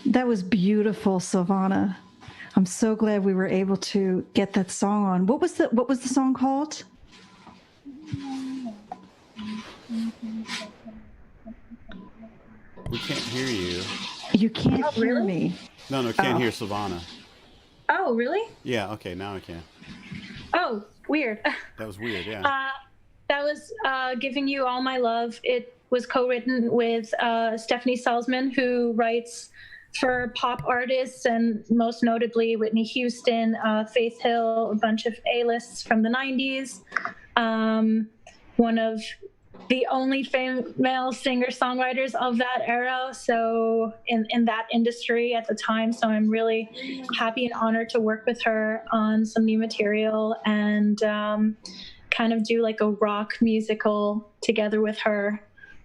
That was beautiful, Silvana. I'm so glad we were able to get that song on. What was the song called? We can't hear you. You can't hear me. No, can't hear Silvana. Oh, really? Yeah, okay, now I can. Oh, weird. That was weird, yeah. That was Giving You All My Love. It was co-written with Stephanie Salzman, who writes for pop artists, and most notably Whitney Houston, Faith Hill, a bunch of A-lists from the 90s. One of the only female singer-songwriters of that era, so in that industry at the time. So I'm really happy and honored to work with her on some new material and kind of do like a rock musical together with her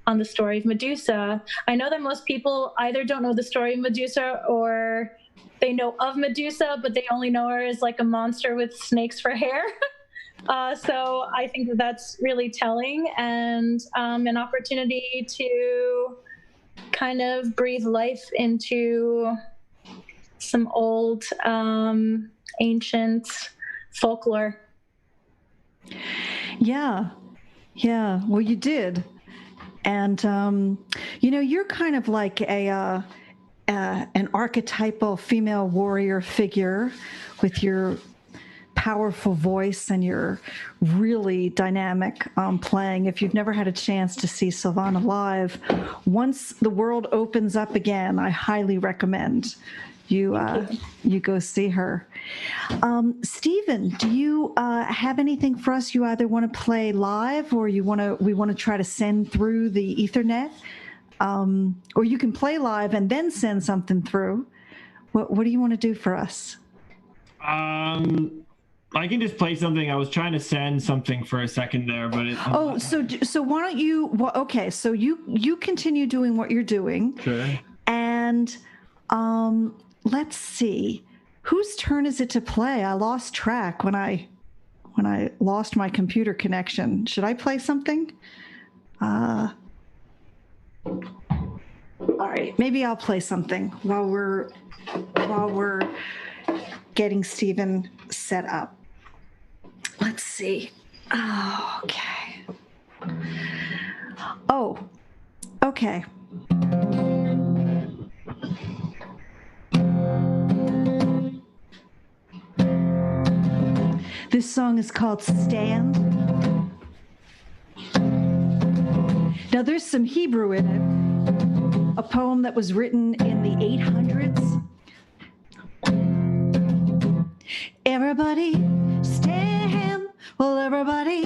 on the story of Medusa. I know that most people either don't know the story of Medusa or they know of Medusa, but they only know her as like a monster with snakes for hair. So I think that that's really telling and an opportunity to kind of breathe life into some old ancient folklore. Yeah. Well, you did. And, you're kind of like an archetypal female warrior figure with your powerful voice and your really dynamic playing. If you've never had a chance to see Silvana live, once the world opens up again, I highly recommend you go see her. Stephen, do you have anything for us you either want to play live or we want to try to send through the Ethernet? Or you can play live and then send something through. What do you want to do for us? I can just play something. I was trying to send something for a second there, but so why don't you? Well, okay, so you continue doing what you're doing. Sure. And let's see, whose turn is it to play? I lost track when I lost my computer connection. Should I play something? All right, maybe I'll play something while we're getting Stephen set up. Let's see. Oh, okay. This song is called Stand. Now, there's some Hebrew in it, a poem that was written in the 800s. Everybody stand. Well, everybody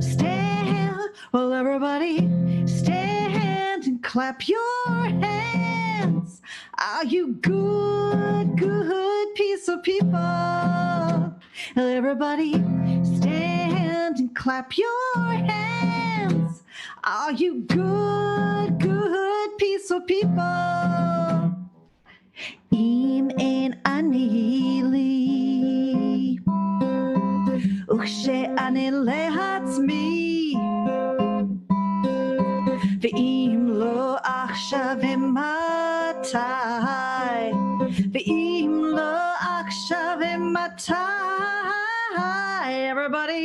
stand. Well, everybody stand and clap your hands. Are you good, good piece of people? Everybody stand and clap your hands. Are you good, good piece of people? Im en anili Ukshe anile hatzmi Ve'im lo achshav imatai Ve'im lo achshav imatai. Everybody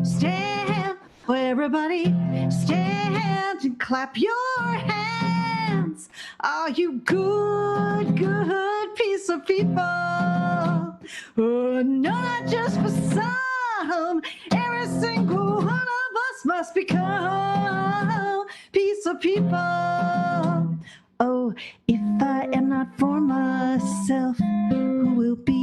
stand, oh, everybody stand and clap your hands. Are you good, good piece of people? Oh, no, not just for some. Every single one of us must become piece of people. Oh, if I am not for myself, who will be?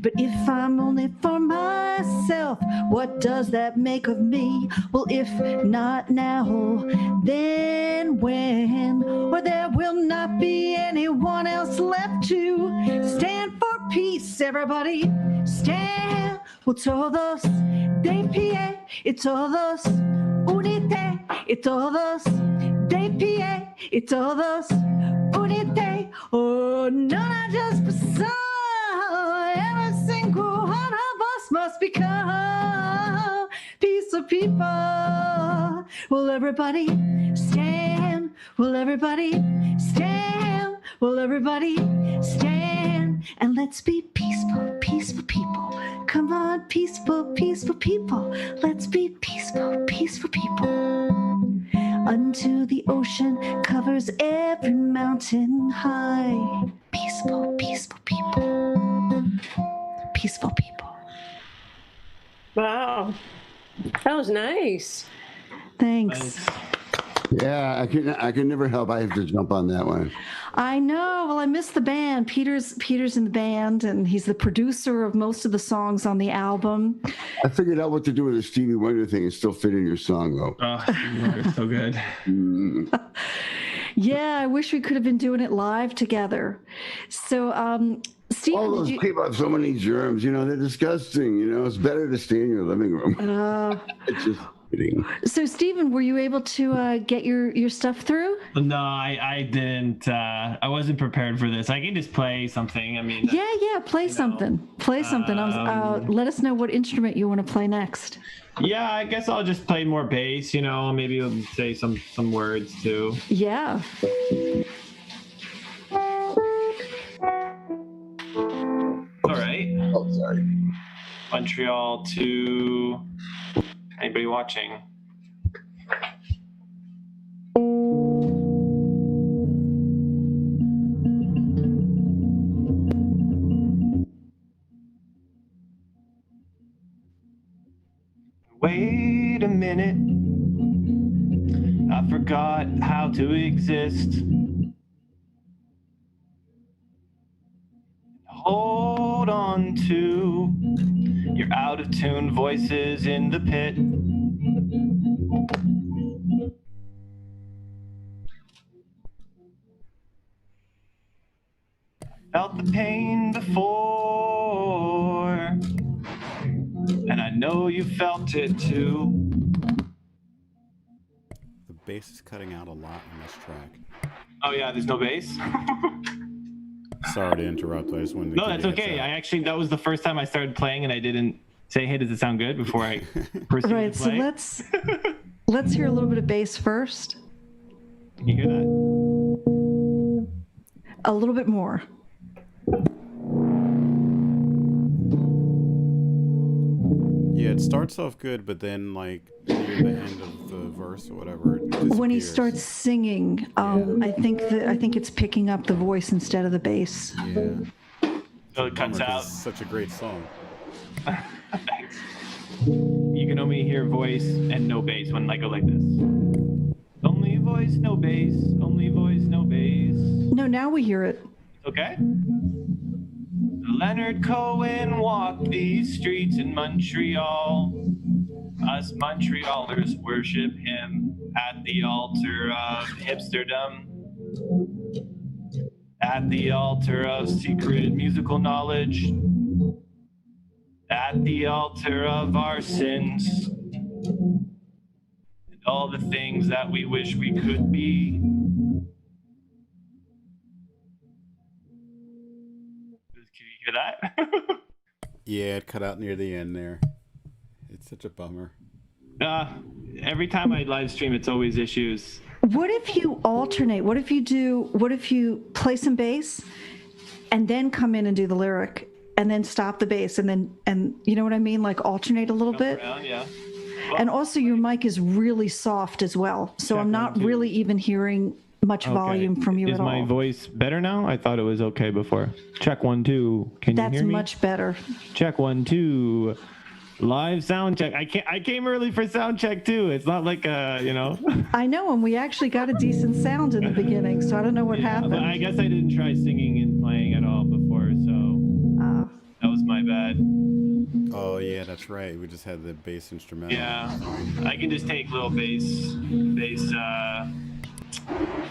But if I'm only for myself, what does that make of me? Well, if not now, then when? Or there will not be anyone else left to stand for peace. Everybody stand. Well, todos de pie, y todos unite, y todos de pie, y todos unite. Oh, no, not just for some. Every single one of us must become piece of people. Will everybody stand? Will everybody stand? Will everybody stand? And let's be peaceful, peaceful people. Come on, peaceful, peaceful people. Let's be peaceful, peaceful people. Unto the ocean covers every mountain high. Peaceful, peaceful people. Peaceful people. Wow. That was nice. Thanks. Yeah, I can never help. I have to jump on that one. I know. Well, I miss the band. Peter's in the band, and he's the producer of most of the songs on the album. I figured out what to do with the Stevie Wonder thing and still fit in your song, though. Oh, you're so good. Yeah, I wish we could have been doing it live together. So, Steve, all those people have so many germs. You know, they're disgusting. You know, it's better to stay in your living room. It's just kidding. So, Stephen, were you able to get your stuff through? No, I didn't. I wasn't prepared for this. I can just play something. I mean, Yeah, play something. Play something. Let us know what instrument you want to play next. Yeah, I guess I'll just play more bass. You know, maybe I'll say some words too. Yeah. All right. Oh, sorry. Montreal to anybody watching? Wait a minute, I forgot how to exist. Hold on to your out of tune voices in the pit. Felt the pain before, and I know you felt it too. The bass is cutting out a lot in this track. Oh yeah, there's no bass? Sorry to interrupt. I just wanted to No, that's okay. That was the first time I started playing and I didn't say, hey, does it sound good before I proceeded Right, to so play. let's hear a little bit of bass first. You hear that? A little bit more. Yeah, it starts off good, but then like near the end of the verse or whatever, it When he disappears. starts singing, I think it's picking up the voice instead of the bass. Yeah. So it cuts Bummer, 'cause out. it's such a great song. Thanks. You can only hear voice and no bass when I go like this. Only voice, no bass. Only voice, no bass. No, now we hear it. Okay? Leonard Cohen walked these streets in Montreal. Us Montrealers worship him at the altar of hipsterdom, at the altar of secret musical knowledge, at the altar of our sins, and all the things that we wish we could be. Can you hear that? Yeah, it cut out near the end there. It's such a bummer. Every time I live stream, it's always issues. What if you alternate? What if you play some bass and then come in and do the lyric and then stop the bass and you know what I mean? Like alternate a little bit. Around, yeah. And also your mic is really soft as well. So I'm not really even hearing much volume from you at all. Is my voice better now? I thought it was okay before. Check 1, 2. Can you hear me? That's much better. Check 1, 2. Live sound check. I came early for sound check too. It's not like I know, and we actually got a decent sound in the beginning, so I don't know what happened. But I guess I didn't try singing and playing at all before, so that was my bad. Oh yeah, that's right. We just had the bass instrumental. Yeah, I can just take little bass.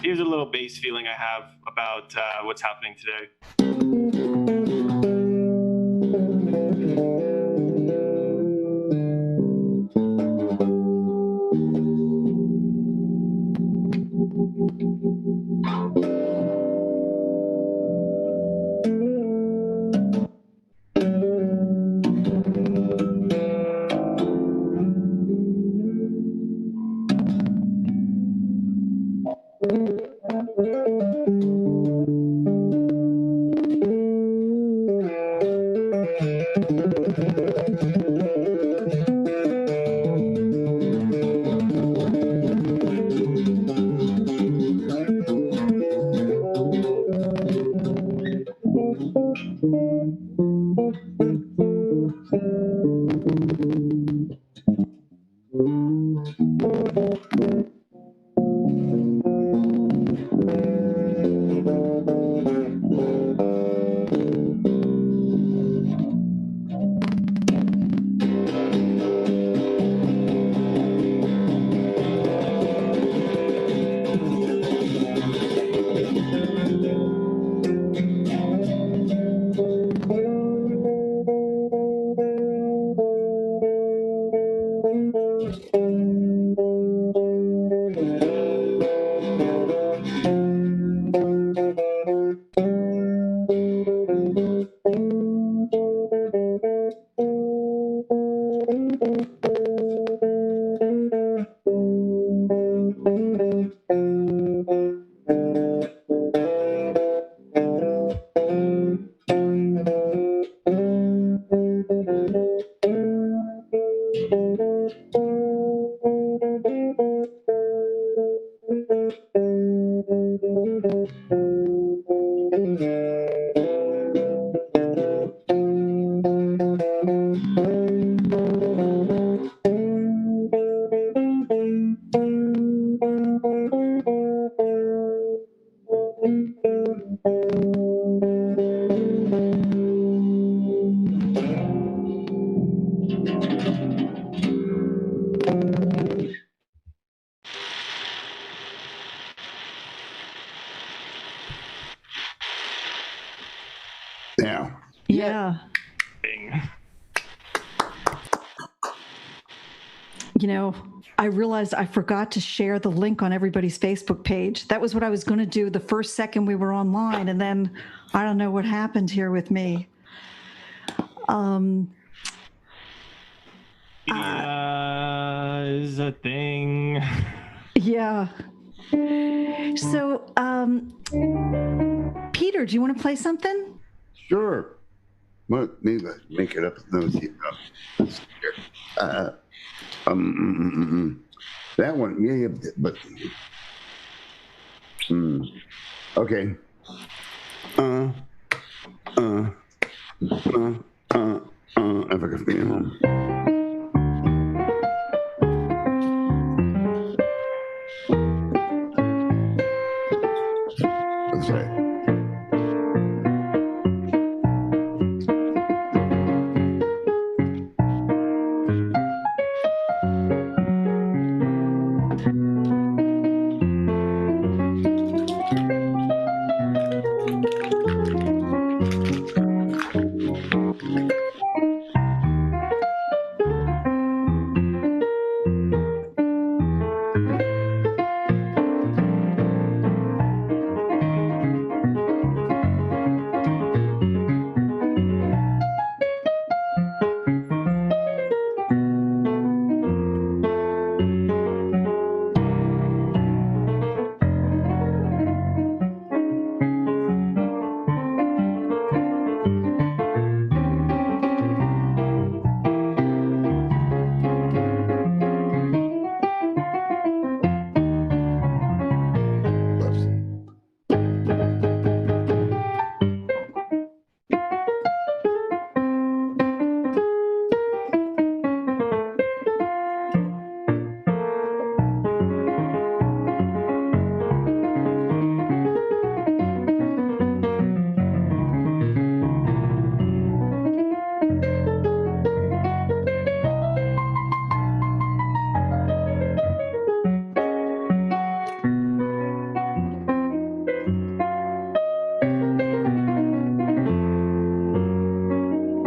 Here's a little bass feeling I have about what's happening today. Yeah. You know, I realized I forgot to share the link on everybody's Facebook page. That was what I was going to do the first second we were online, and then I don't know what happened here with me. Is a thing. Yeah. So, Peter, do you want to play something? Sure. What? Maybe I make it up. Let's see. That one, yeah, but okay. If I can feel home. That's right.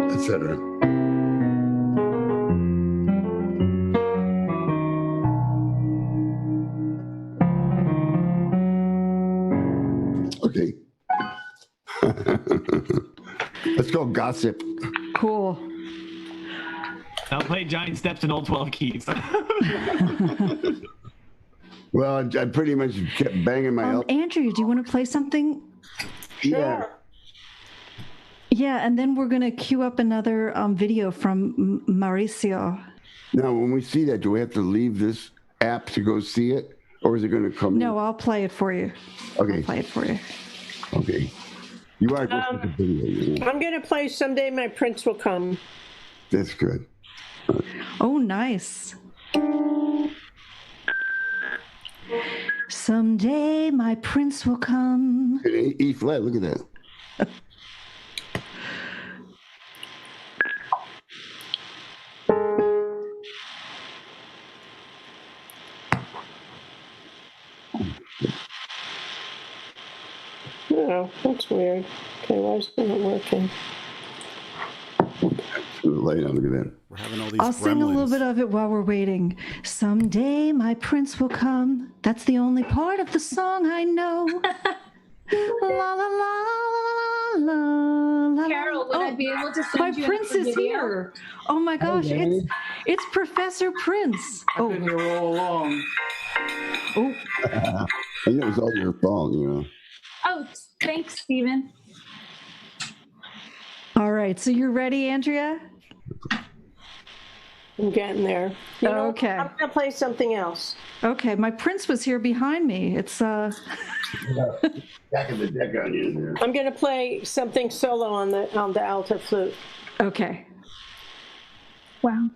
Etc. Okay. Let's go gossip. Cool. I'll play Giant Steps in all 12 keys. Well, I pretty much kept banging my elbow. Andrea, do you want to play something? Yeah. Yeah, and then we're going to queue up another video from Mauricio. Now, when we see that, do we have to leave this app to go see it? Or is it going to come? No, I'll play it for you. Okay. I'll play it for you. Okay. You are going to the video. You know? I'm going to play Someday My Prince Will Come. That's good. Oh, nice. Someday my prince will come. E flat, look at that. Oh, that's weird. Okay, why is it not working? Light on, look at that. We're having all these I'll sing a little gremlins. bit of it while we're waiting. Someday my prince will come. That's the only part of the song I know. La la la la la. Carol, would I be able to send my you prince another is video? here. Oh my gosh, it's Professor Prince. I've been here all along. Oh. I know it was all your fault, you know. Oh, thanks, Stephen. All right, so you're ready, Andrea? I'm getting there. You know, Okay. I'm going to play something else. Okay, my prince was here behind me. It's Back of the deck on you there. I'm going to play something solo on the alto flute. okay. Wow.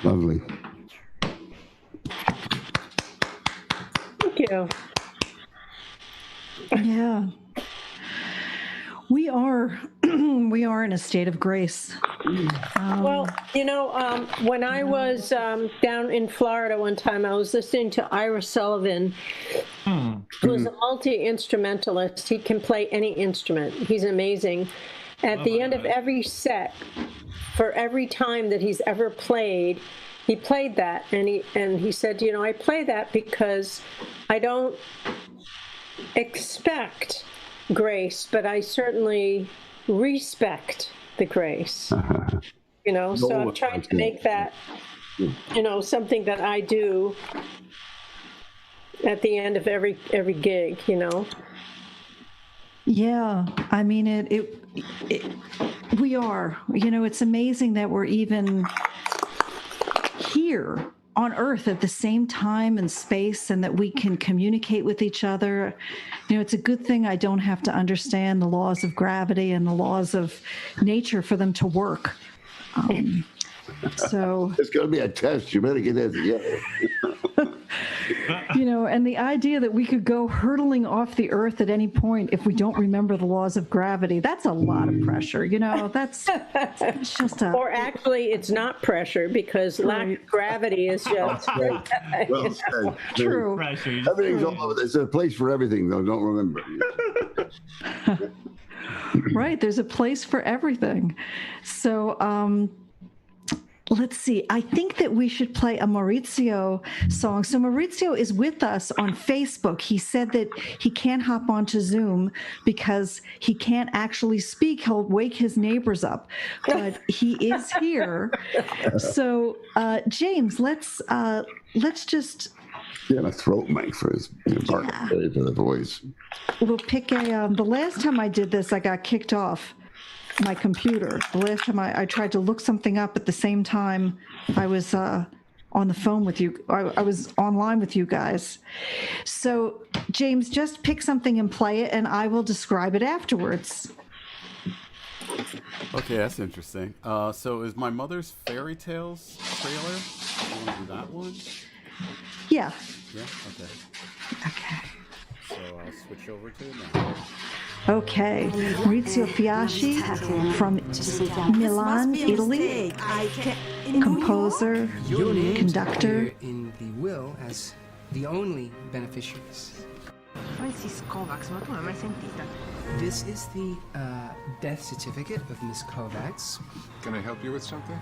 Lovely. Thank you. Yeah. We are we are in a state of grace. Well, when I was down in Florida one time, I was listening to Ira Sullivan, who's a multi-instrumentalist. He can play any instrument. He's amazing. At the end of every set, for every time that he's ever played, he played that, and he said, I play that because I don't expect grace, but I certainly respect the grace. So I'm trying to make that, something that I do at the end of every gig, Yeah, I mean we are. It's amazing that we're even here on Earth at the same time and space, and that we can communicate with each other. It's a good thing I don't have to understand the laws of gravity and the laws of nature for them to work. So it's going to be a test. You better get that together. And the idea that we could go hurtling off the earth at any point if we don't remember the laws of gravity, that's a lot of pressure. That's just a... Or actually, it's not pressure, because lack of gravity is just... Well said. True. Everything's all over. There's a place for everything, though. Don't remember. Right. There's a place for everything. So, let's see. I think that we should play a Maurizio song. So Maurizio is with us on Facebook. He said that he can't hop onto Zoom because he can't actually speak. He'll wake his neighbors up, but he is here. So James, let's just... Yeah, a throat mic for his for the voice. We'll pick the last time I did this, I got kicked off my computer. The last time I tried to look something up at the same time I was on the phone with you. I was online with you guys. So James, just pick something and play it, and I will describe it afterwards. Okay, that's interesting. So is My Mother's Fairy Tales trailer? You want to do that one? Yeah. Yeah? Okay. Okay. So I'll switch over to it now. Okay, Maurizio Fiaschi from Milan, Italy, composer, conductor. In the will as the only beneficiaries. Francis Kovacs, ma tu non l'hai mai sentita? This is the death certificate of Miss Kovacs. Can I help you with something?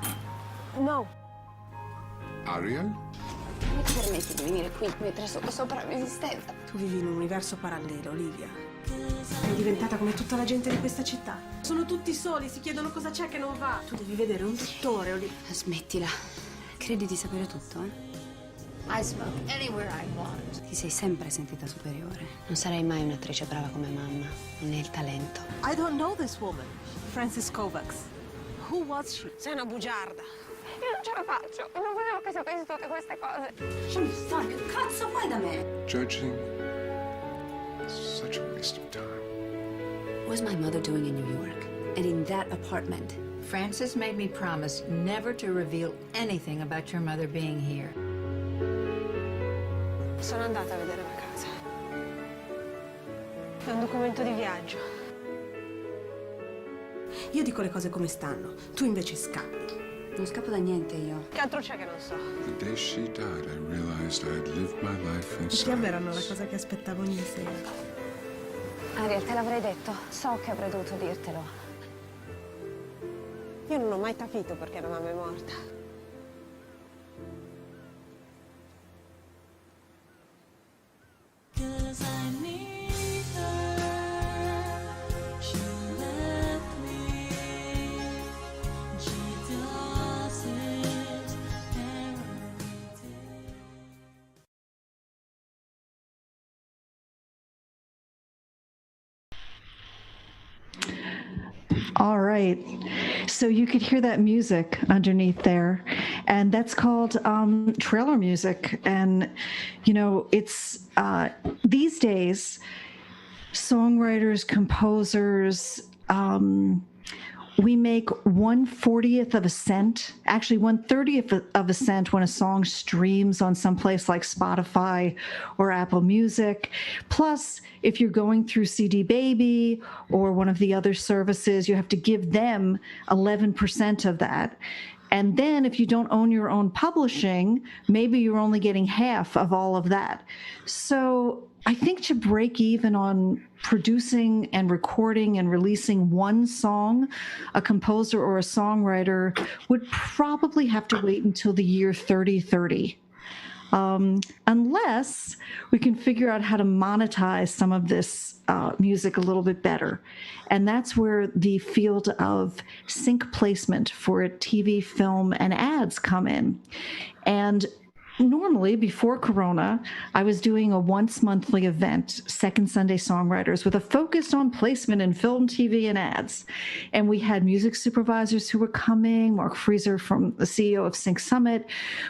No. Ariel? Come ti permetti di venire qui mettere sotto sopra l'esistenza? Tu vivi in un universo parallelo, Olivia. Sei diventata come tutta la gente di questa città. Sono tutti soli, si chiedono cosa c'è che non va. Tu devi vedere un dottore, Olivia. Smettila. Credi di sapere tutto, eh? I smoke anywhere I want. Ti sei sempre sentita superiore. Non sarai mai un'attrice brava come mamma. Non hai il talento. I don't know this woman, Francis Kovacs. Who was she? Sei una bugiarda. Io non ce la faccio. Non volevo che sapessi tutte queste cose. Lasciami stare, che cazzo vuoi da me? Judging is such a waste of time. What was my mother doing in New York? And in that apartment? Francis made me promise never to reveal anything about your mother being here. Sono andata a vedere la casa. È un documento di viaggio. Io dico le cose come stanno, tu invece scappi. Non scappo da niente io. Che altro c'è che non so? The day she died, I realized I had lived my life in Ti avverano la cosa che aspettavo ogni sera. Ariel, te l'avrei detto. So che avrei dovuto dirtelo. Io non ho mai capito perché la mamma è morta. All right. So you could hear that music underneath there, and that's called trailer music. And, you know, it's these days, songwriters, composers, we make 1/40th of a cent, actually 1/30th of a cent when a song streams on someplace like Spotify or Apple Music. Plus, if you're going through CD Baby or one of the other services, you have to give them 11% of that. And then if you don't own your own publishing, maybe you're only getting half of all of that. So I think to break even on producing and recording and releasing one song, a composer or a songwriter would probably have to wait until the year 3030. Unless we can figure out how to monetize some of this music a little bit better. And that's where the field of sync placement for TV, film, and ads come in. And normally, before Corona, I was doing a once monthly event, Second Sunday Songwriters, with a focus on placement in film, TV, and ads. And we had music supervisors who were coming, Mark Freezer, from the CEO of Sync Summit.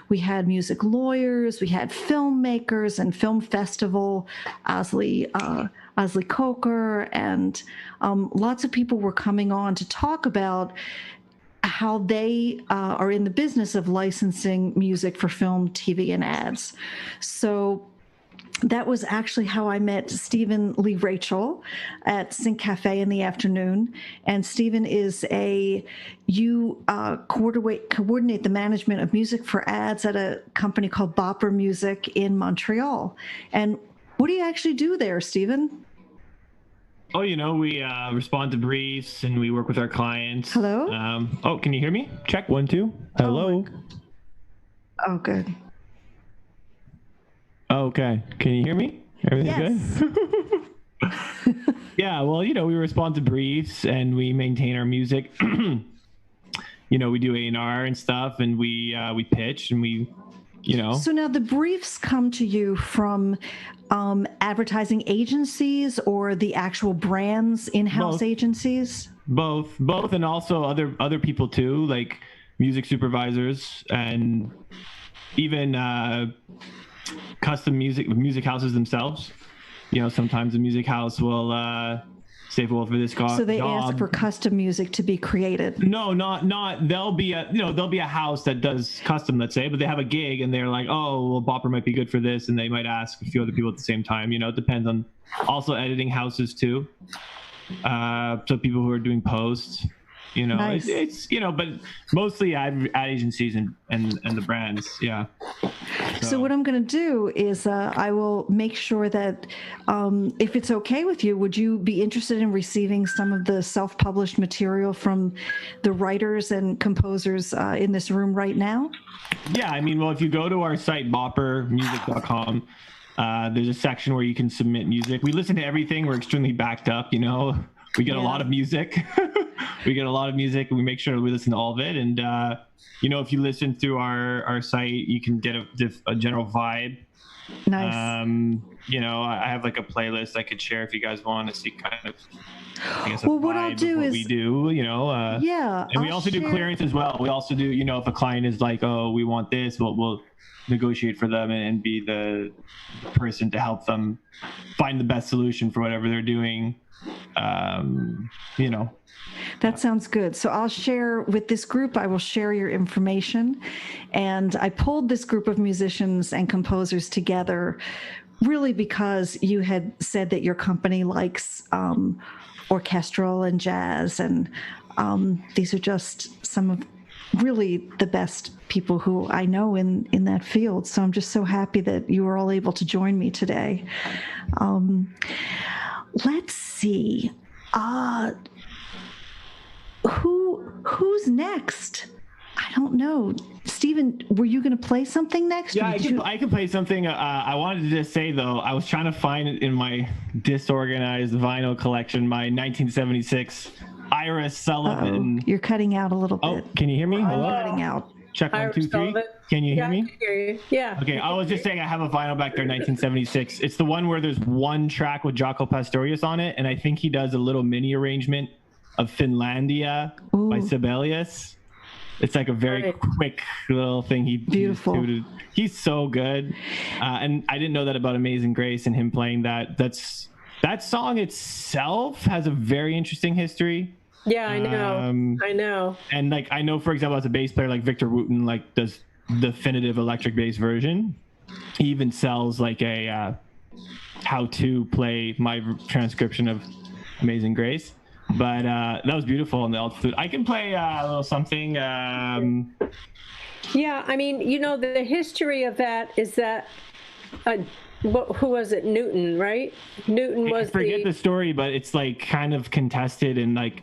We had music lawyers, we had filmmakers and film festival, Osley Coker, and lots of people were coming on to talk about how they are in the business of licensing music for film, TV, and ads. So that was actually how I met Stephen Lee Rachel at Sync Cafe in the afternoon. And Stephen is you coordinate the management of music for ads at a company called Bopper Music in Montreal. And what do you actually do there, Stephen? Oh, we respond to briefs and we work with our clients. Hello? Can you hear me? Check 1 2. Hello. Oh, good. Okay. Can you hear me? Everything good? Yeah. Well, we respond to briefs and we maintain our music. We do A&R and stuff, and we pitch and we. So now the briefs come to you from advertising agencies or the actual brands, in-house agencies? Both, and also other people too, like music supervisors and even custom music houses themselves. Sometimes a music house will say, well, for this job. So they ask for custom music to be created. No, not. There'll be a house that does custom, let's say, but they have a gig and they're like, oh, well, Bopper might be good for this, and they might ask a few other people at the same time. It depends on also editing houses too. So people who are doing posts, Nice. it's but mostly ad agencies and the brands, yeah. So what I'm going to do is I will make sure that if it's okay with you, would you be interested in receiving some of the self-published material from the writers and composers in this room right now? Yeah, well, if you go to our site, boppermusic.com, there's a section where you can submit music. We listen to everything. We're extremely backed up, We get a lot of music. We get a lot of music, and we make sure we listen to all of it. And, if you listen through our site, you can get a general vibe. Nice. I have like a playlist I could share if you guys want to see kind of, I guess, what I'll do is we do, yeah. And we also do clearance as well. We also do, if a client is like, oh, we want this, we'll negotiate for them and be the person to help them find the best solution for whatever they're doing. That sounds good. So I'll share with this group, I will share your information. And I pulled this group of musicians and composers together really because you had said that your company likes orchestral and jazz. And these are just some of really the best people who I know in that field. So I'm just so happy that you were all able to join me today. Let's see. Who's next? I don't know. Stephen, were you going to play something next? Yeah, I can play something. I wanted to just say, though, I was trying to find it in my disorganized vinyl collection, my 1976 Iris Sullivan. You're cutting out a little bit. Oh, can you hear me? Hello? Cutting out. Check 1 2 3. Can you hear me? I can hear you. Yeah. Okay, I was just saying I have a vinyl back there, 1976. It's the one where there's one track with Jaco Pastorius on it, and I think he does a little mini arrangement of Finlandia by Sibelius. It's like a very quick little thing. Beautiful. He's so good, and I didn't know that about Amazing Grace and him playing that. That song itself has a very interesting history. Yeah, I know. I know. And like I know, for example, as a bass player, like Victor Wooten, like does definitive electric bass version. He even sells like a how to play my transcription of Amazing Grace. But that was beautiful in the alt flute. I can play a little something. Yeah, I mean, you know, the history of that is that, who was it? Newton, right? Newton was. I forget the story, but it's like kind of contested, and like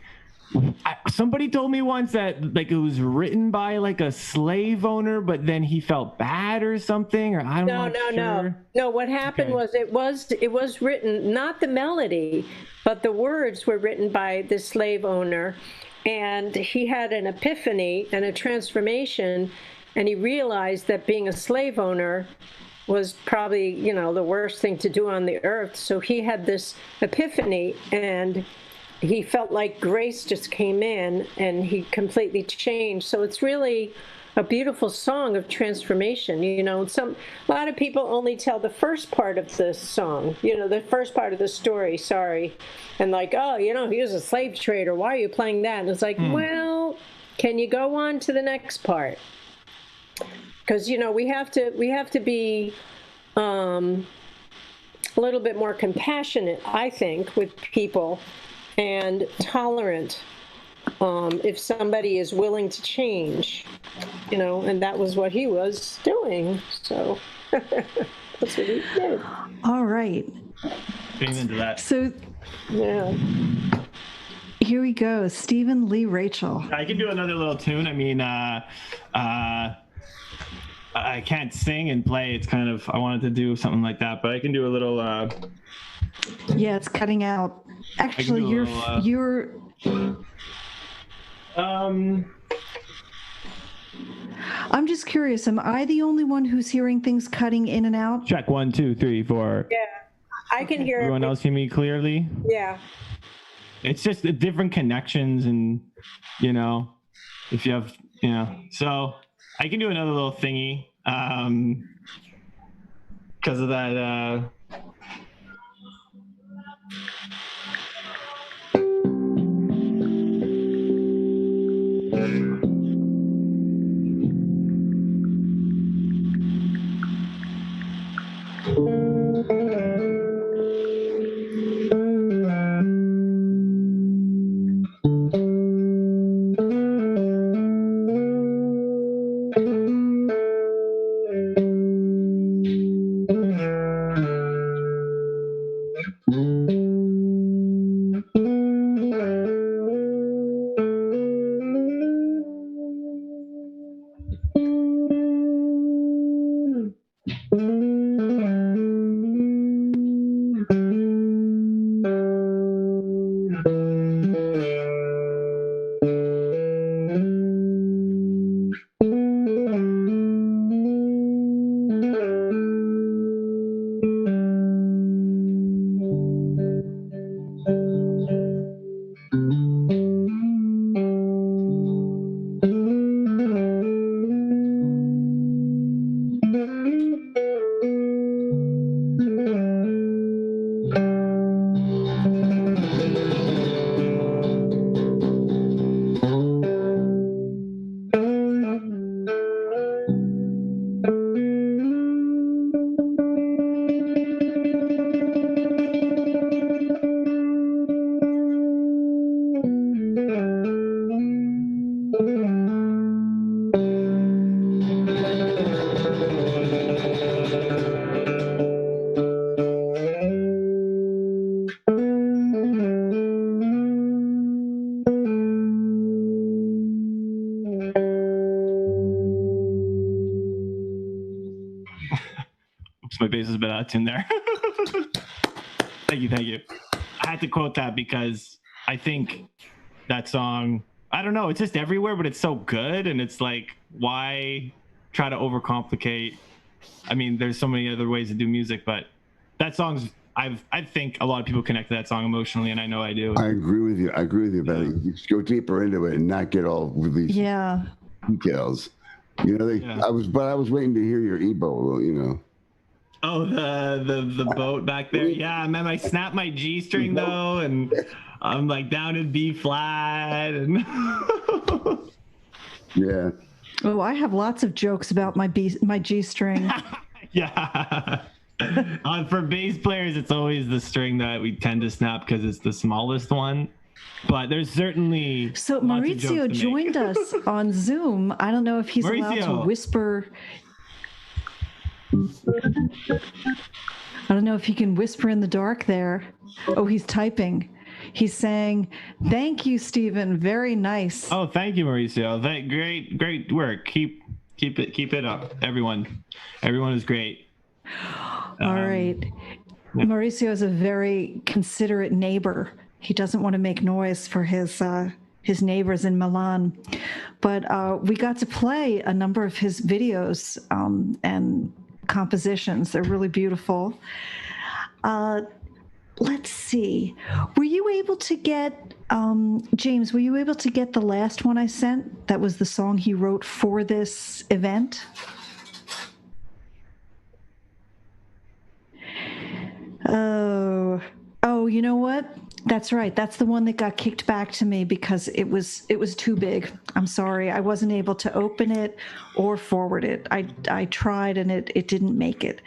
somebody told me once that like it was written by like a slave owner, but then he felt bad or something, or I'm not sure. No. What happened was it was written, not the melody, but the words were written by the slave owner, and he had an epiphany and a transformation, and he realized that being a slave owner was probably, you know, the worst thing to do on the earth. So he had this epiphany, and he felt like grace just came in, and he completely changed. So it's really a beautiful song of transformation. You know, a lot of people only tell the first part of the song, you know, the first part of the story, and like, oh, you know, he was a slave trader, why are you playing that? And it's like, well, can you go on to the next part? Because, you know, we have to be a little bit more compassionate, I think, with people, and tolerant if somebody is willing to change, you know, and that was what he was doing. So that's what he did. All right. Getting into that. So, yeah. Here we go. Stephen Lee Rachel. I can do another little tune. I mean, I can't sing and play. It's kind of, I wanted to do something like that, but I can do a little. Yeah, it's cutting out. Actually, you're. I'm just curious. Am I the only one who's hearing things cutting in and out? Check 1, 2, 3, 4. Yeah, I can hear. Everyone else hear me clearly? Yeah. It's just the different connections, and you know, if you have, you know, so I can do another little thingy because of that. My bass has been out of tune there. Thank you. I had to quote that because I think that song, I don't know, it's just everywhere, but it's so good, and it's like, why try to overcomplicate? I mean, there's so many other ways to do music, but that song's, I think a lot of people connect to that song emotionally, and I know I do. I agree with you. But you just go deeper into it and not get all these details. You know, I was waiting to hear your EBO, you know. Oh, the boat back there. Yeah, man, I snapped my G string though, and I'm like down in B flat, and yeah. Oh, I have lots of jokes about my G string. yeah. For bass players, it's always the string that we tend to snap because it's the smallest one. But there's certainly so Maurizio joined us on Zoom. I don't know if he's allowed to whisper. I don't know if he can whisper in the dark there. Oh, he's typing. He's saying, "Thank you, Stephen. Very nice." Oh, thank you, Mauricio. Great work. Keep it up, everyone. Everyone is great. All right. Yeah. Mauricio is a very considerate neighbor. He doesn't want to make noise for his neighbors in Milan, but we got to play a number of his videos and compositions. They're really beautiful. Let's see. Were you able to get, James, were you able to get the last one I sent? That was the song he wrote for this event? Oh, you know what? That's right. That's the one that got kicked back to me because it was too big. I'm sorry. I wasn't able to open it or forward it. I tried and it didn't make it.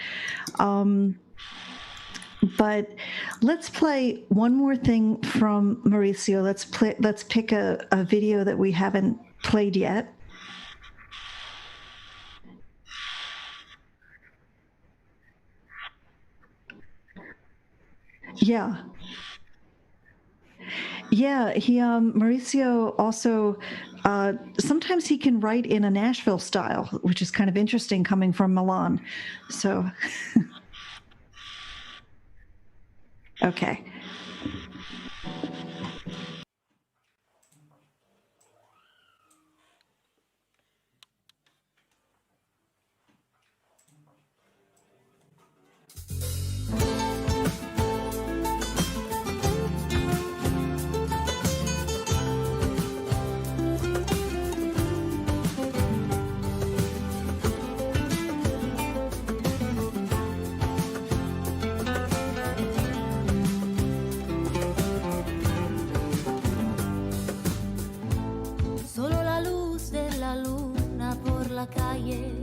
But let's play one more thing from Mauricio. Let's pick a video that we haven't played yet. Yeah. Yeah, Mauricio also, sometimes he can write in a Nashville style, which is kind of interesting coming from Milan. So, okay. Calle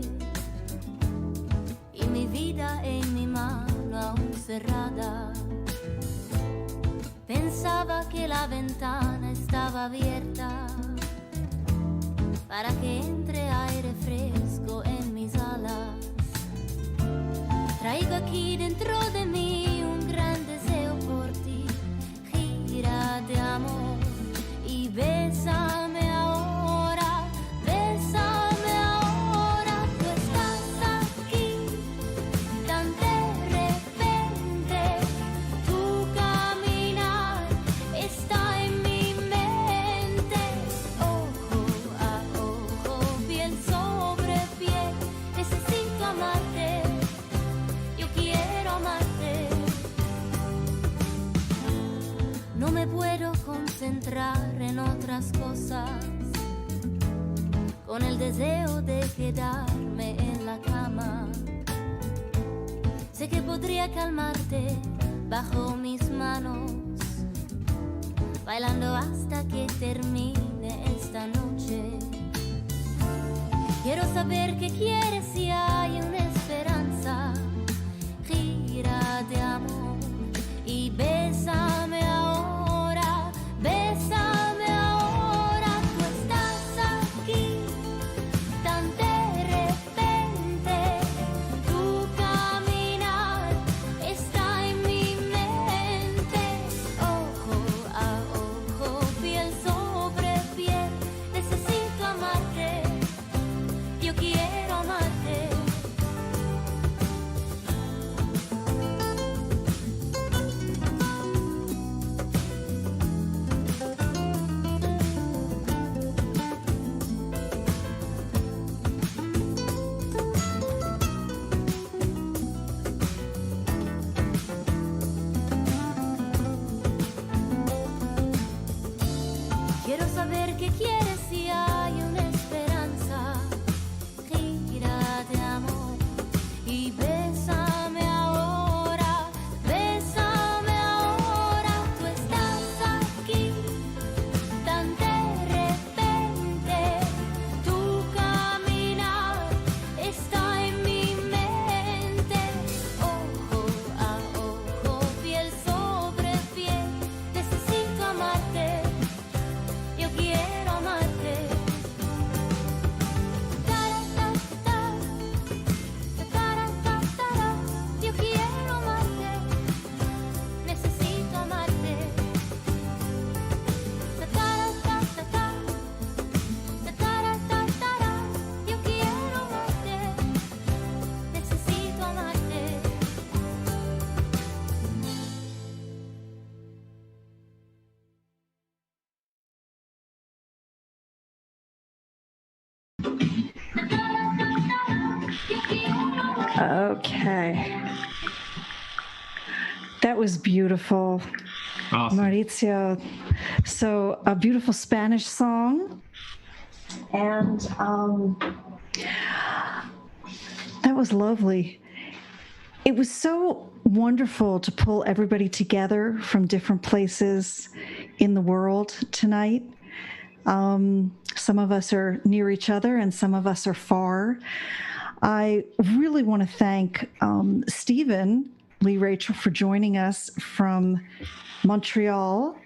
y mi vida en mi mano aún cerrada. Pensaba que la ventana estaba abierta para que entre aire fresco en mis alas. Traigo aquí dentro de mí un gran deseo por ti. Gírate, amor, y bésame ahora, bésame. No me puedo concentrar en otras cosas, con el deseo de quedarme en la cama. Sé que podría calmarte bajo mis manos, bailando hasta que termine esta noche. Quiero saber qué quieres, si hay una esperanza. Gírate, amor, y bésame ahora, bésame ahora. Tú estás aquí tan de repente, tu caminar está en mi mente. Ojo a ojo, piel sobre piel, necesito amarte, yo quiero amarte. Okay. That was beautiful. Awesome. Maurizio. So a beautiful Spanish song. And that was lovely. It was so wonderful to pull everybody together from different places in the world tonight. Some of us are near each other and some of us are far. I really want to thank Stephen Lee Rachel for joining us from Montreal.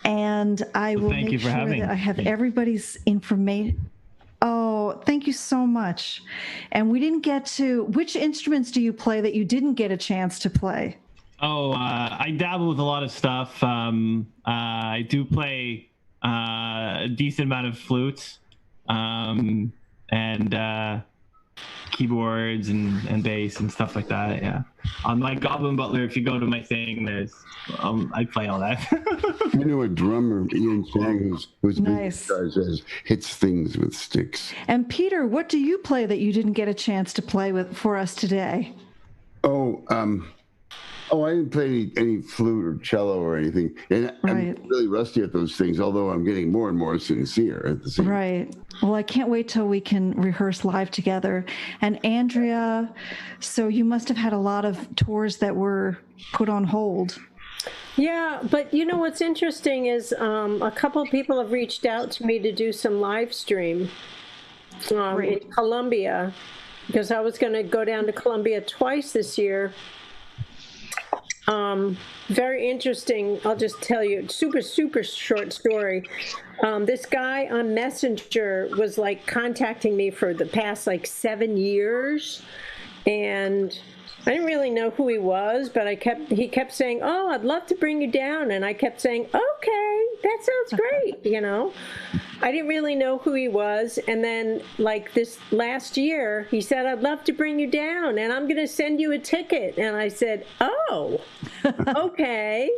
And I will make sure that I have everybody's information. Oh, thank you so much. And we didn't get to, which instruments do you play that you didn't get a chance to play? Oh, I dabble with a lot of stuff. I do play a decent amount of flutes and keyboards and bass and stuff like that. Yeah. On my Goblin Butler, if you go to my thing, there's I play all that. I know a drummer, Ian Chang, who's nice. Says hits things with sticks. And Peter, what do you play that you didn't get a chance to play with for us today? I didn't play any flute or cello or anything. And I'm really rusty at those things, although I'm getting more and more sincere at the same time. Right. Well, I can't wait till we can rehearse live together. And Andrea, so you must have had a lot of tours that were put on hold. Yeah, but you know what's interesting is a couple of people have reached out to me to do some live stream in Colombia, because I was going to go down to Colombia twice this year. Very interesting. I'll just tell you, super short story. This guy on Messenger was like contacting me for the past like 7 years, and I didn't really know who he was, but he kept saying, "Oh, I'd love to bring you down," and I kept saying, "Okay, that sounds great," you know. I didn't really know who he was, and then like this last year, he said, "I'd love to bring you down, and I'm going to send you a ticket," and I said, "Oh, okay."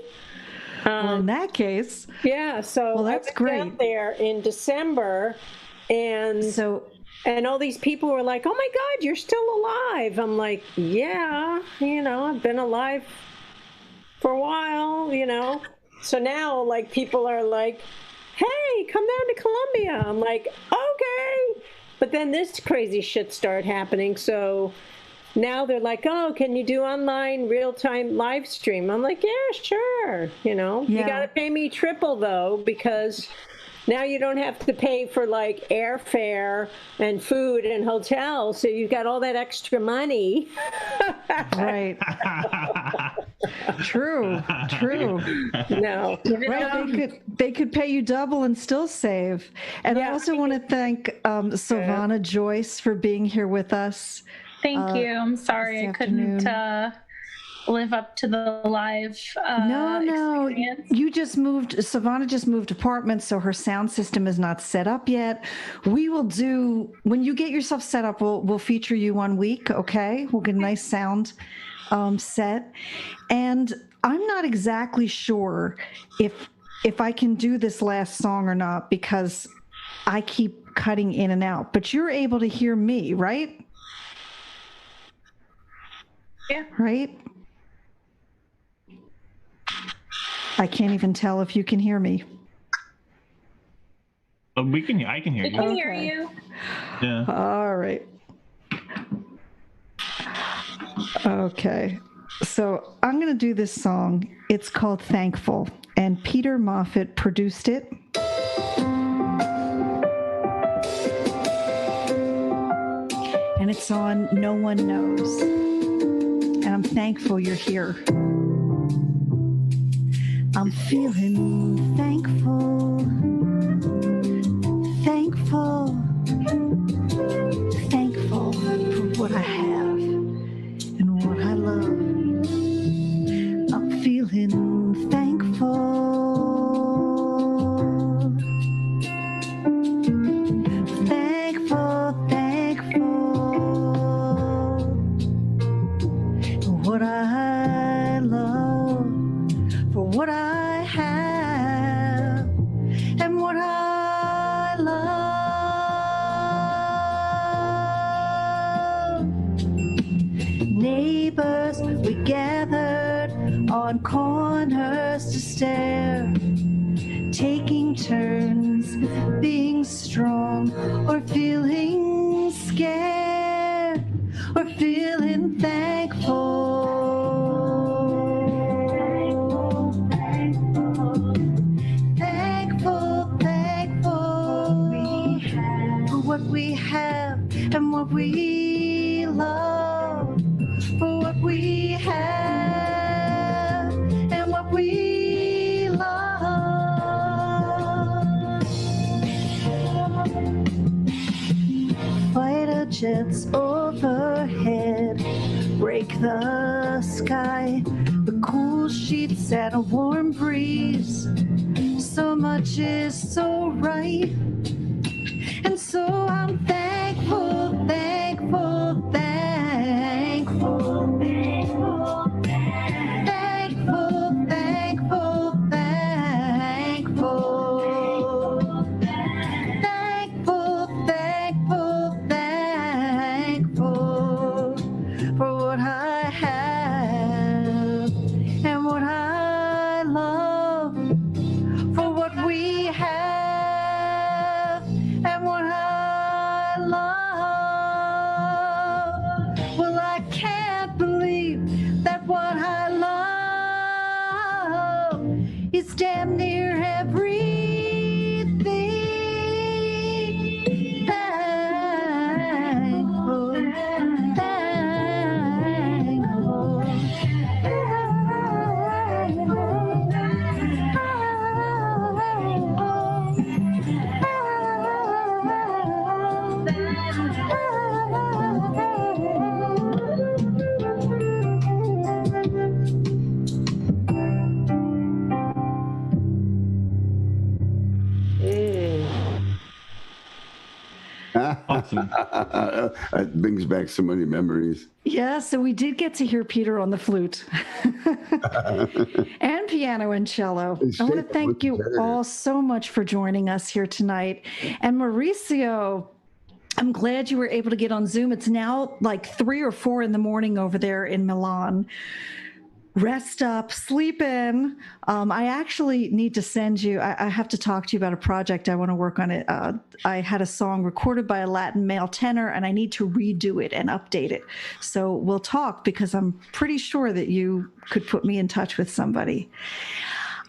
Well, in that case, yeah. So that's I went down there in December, and all these people were like, "Oh my God, you're still alive!" I'm like, "Yeah, you know, I've been alive for a while, you know." So now, like, people are like, "Hey, come down to Colombia." I'm like, "Okay," but then this crazy shit started happening. So now they're like, "Oh, can you do online real-time live stream?" I'm like, "Yeah, sure." You know, you got to pay me triple though, because now you don't have to pay for like airfare and food and hotel, so you've got all that extra money. Right. True. No. Right. They could pay you double and still save. And I also want to thank Silvana Joyce for being here with us. Thank you. I'm sorry I couldn't live up to the live experience. You just moved. Silvana just moved apartments, so her sound system is not set up yet. We will do, when you get yourself set up, we'll feature you 1 week, okay? We'll get a nice sound set. And I'm not exactly sure if I can do this last song or not, because I keep cutting in and out. But you're able to hear me, right? Yeah. Right? I can't even tell if you can hear me. I can hear you. I can hear you. Yeah. All right. Okay. So I'm going to do this song. It's called Thankful, and Peter Moffitt produced it. And it's on No One Knows. And I'm thankful you're here. I'm feeling thankful, thankful for what I have and what I love. I'm feeling thankful, for what I love, for what I have and what I love. on corners to stare, taking turns, being strong or feeling scared or feeling thankful. For what we have and what we love, for what we have and what we love. Fighter jets overhead break the sky, the cool sheets and a warm breeze. So much is so right. And so I'm thankful, thankful, thankful, thankful, thankful, thankful, thankful, thankful, thankful for what I have and what I love, for what we have and what I love. Well, I can't believe that what I love is damn near everything. Thankful, thankful, Awesome. It brings back so many memories. Yeah, so we did get to hear Peter on the flute and piano and cello. I want to thank you all so much for joining us here tonight. And Mauricio, I'm glad you were able to get on Zoom. It's now like 3 or 4 in the morning over there in Milan. Rest up, sleep in. I actually need to send you, I have to talk to you about a project I want to work on. It. I had a song recorded by a Latin male tenor, and I need to redo it and update it. So we'll talk, because I'm pretty sure that you could put me in touch with somebody.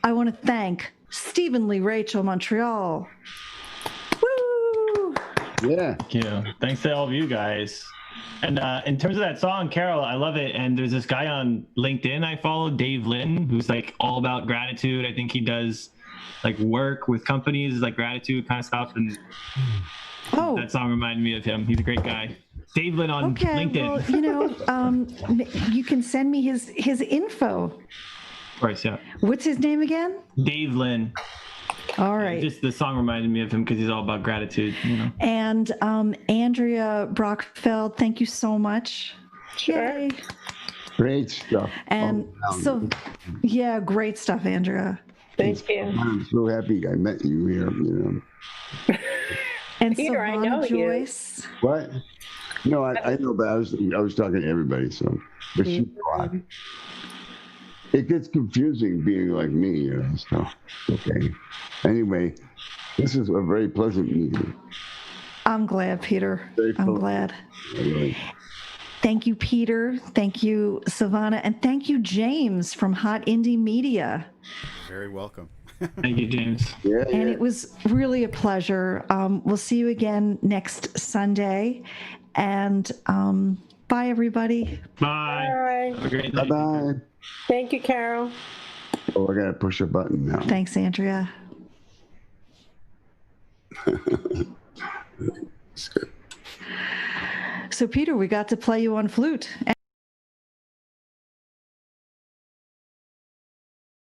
I want to thank Stephen Lee Rachel, Montreal. Woo! Yeah. Thank you. Thanks to all of you guys. And in terms of that song, Carol, I love it. And there's this guy on LinkedIn I follow, Dave Lynn, who's like all about gratitude. I think he does like work with companies, like gratitude kind of stuff. And that song reminded me of him. He's a great guy. Dave Lynn on LinkedIn. Well, you know, you can send me his info. Of course, yeah. What's his name again? Dave Lynn. All right. Just the song reminded me of him because he's all about gratitude, you know. And ANDREA BRACHFELD, thank you so much. Sure. Yay. Great stuff. And so, yeah, great stuff, ANDREA. Thank you. I'm so happy I met you here, you know. And Peter, I know Joyce. you. What? No, I know, but I was talking to everybody, so. But she's fine. It gets confusing being like me, you know, so okay. Anyway, this is a very pleasant meeting. I'm glad, Peter. I'm glad. Really. Thank you, Peter. Thank you, Savannah. And thank you, James from Hot Indie Media. Very welcome. Thank you, James. Yeah, And it was really a pleasure. We'll see you again next Sunday. And bye, everybody. Bye. Bye. Have a great night. Bye-bye. Thank you, Carol. Oh, I got to push a button now. Thanks, ANDREA. It's good. So, Peter, we got to play you on flute.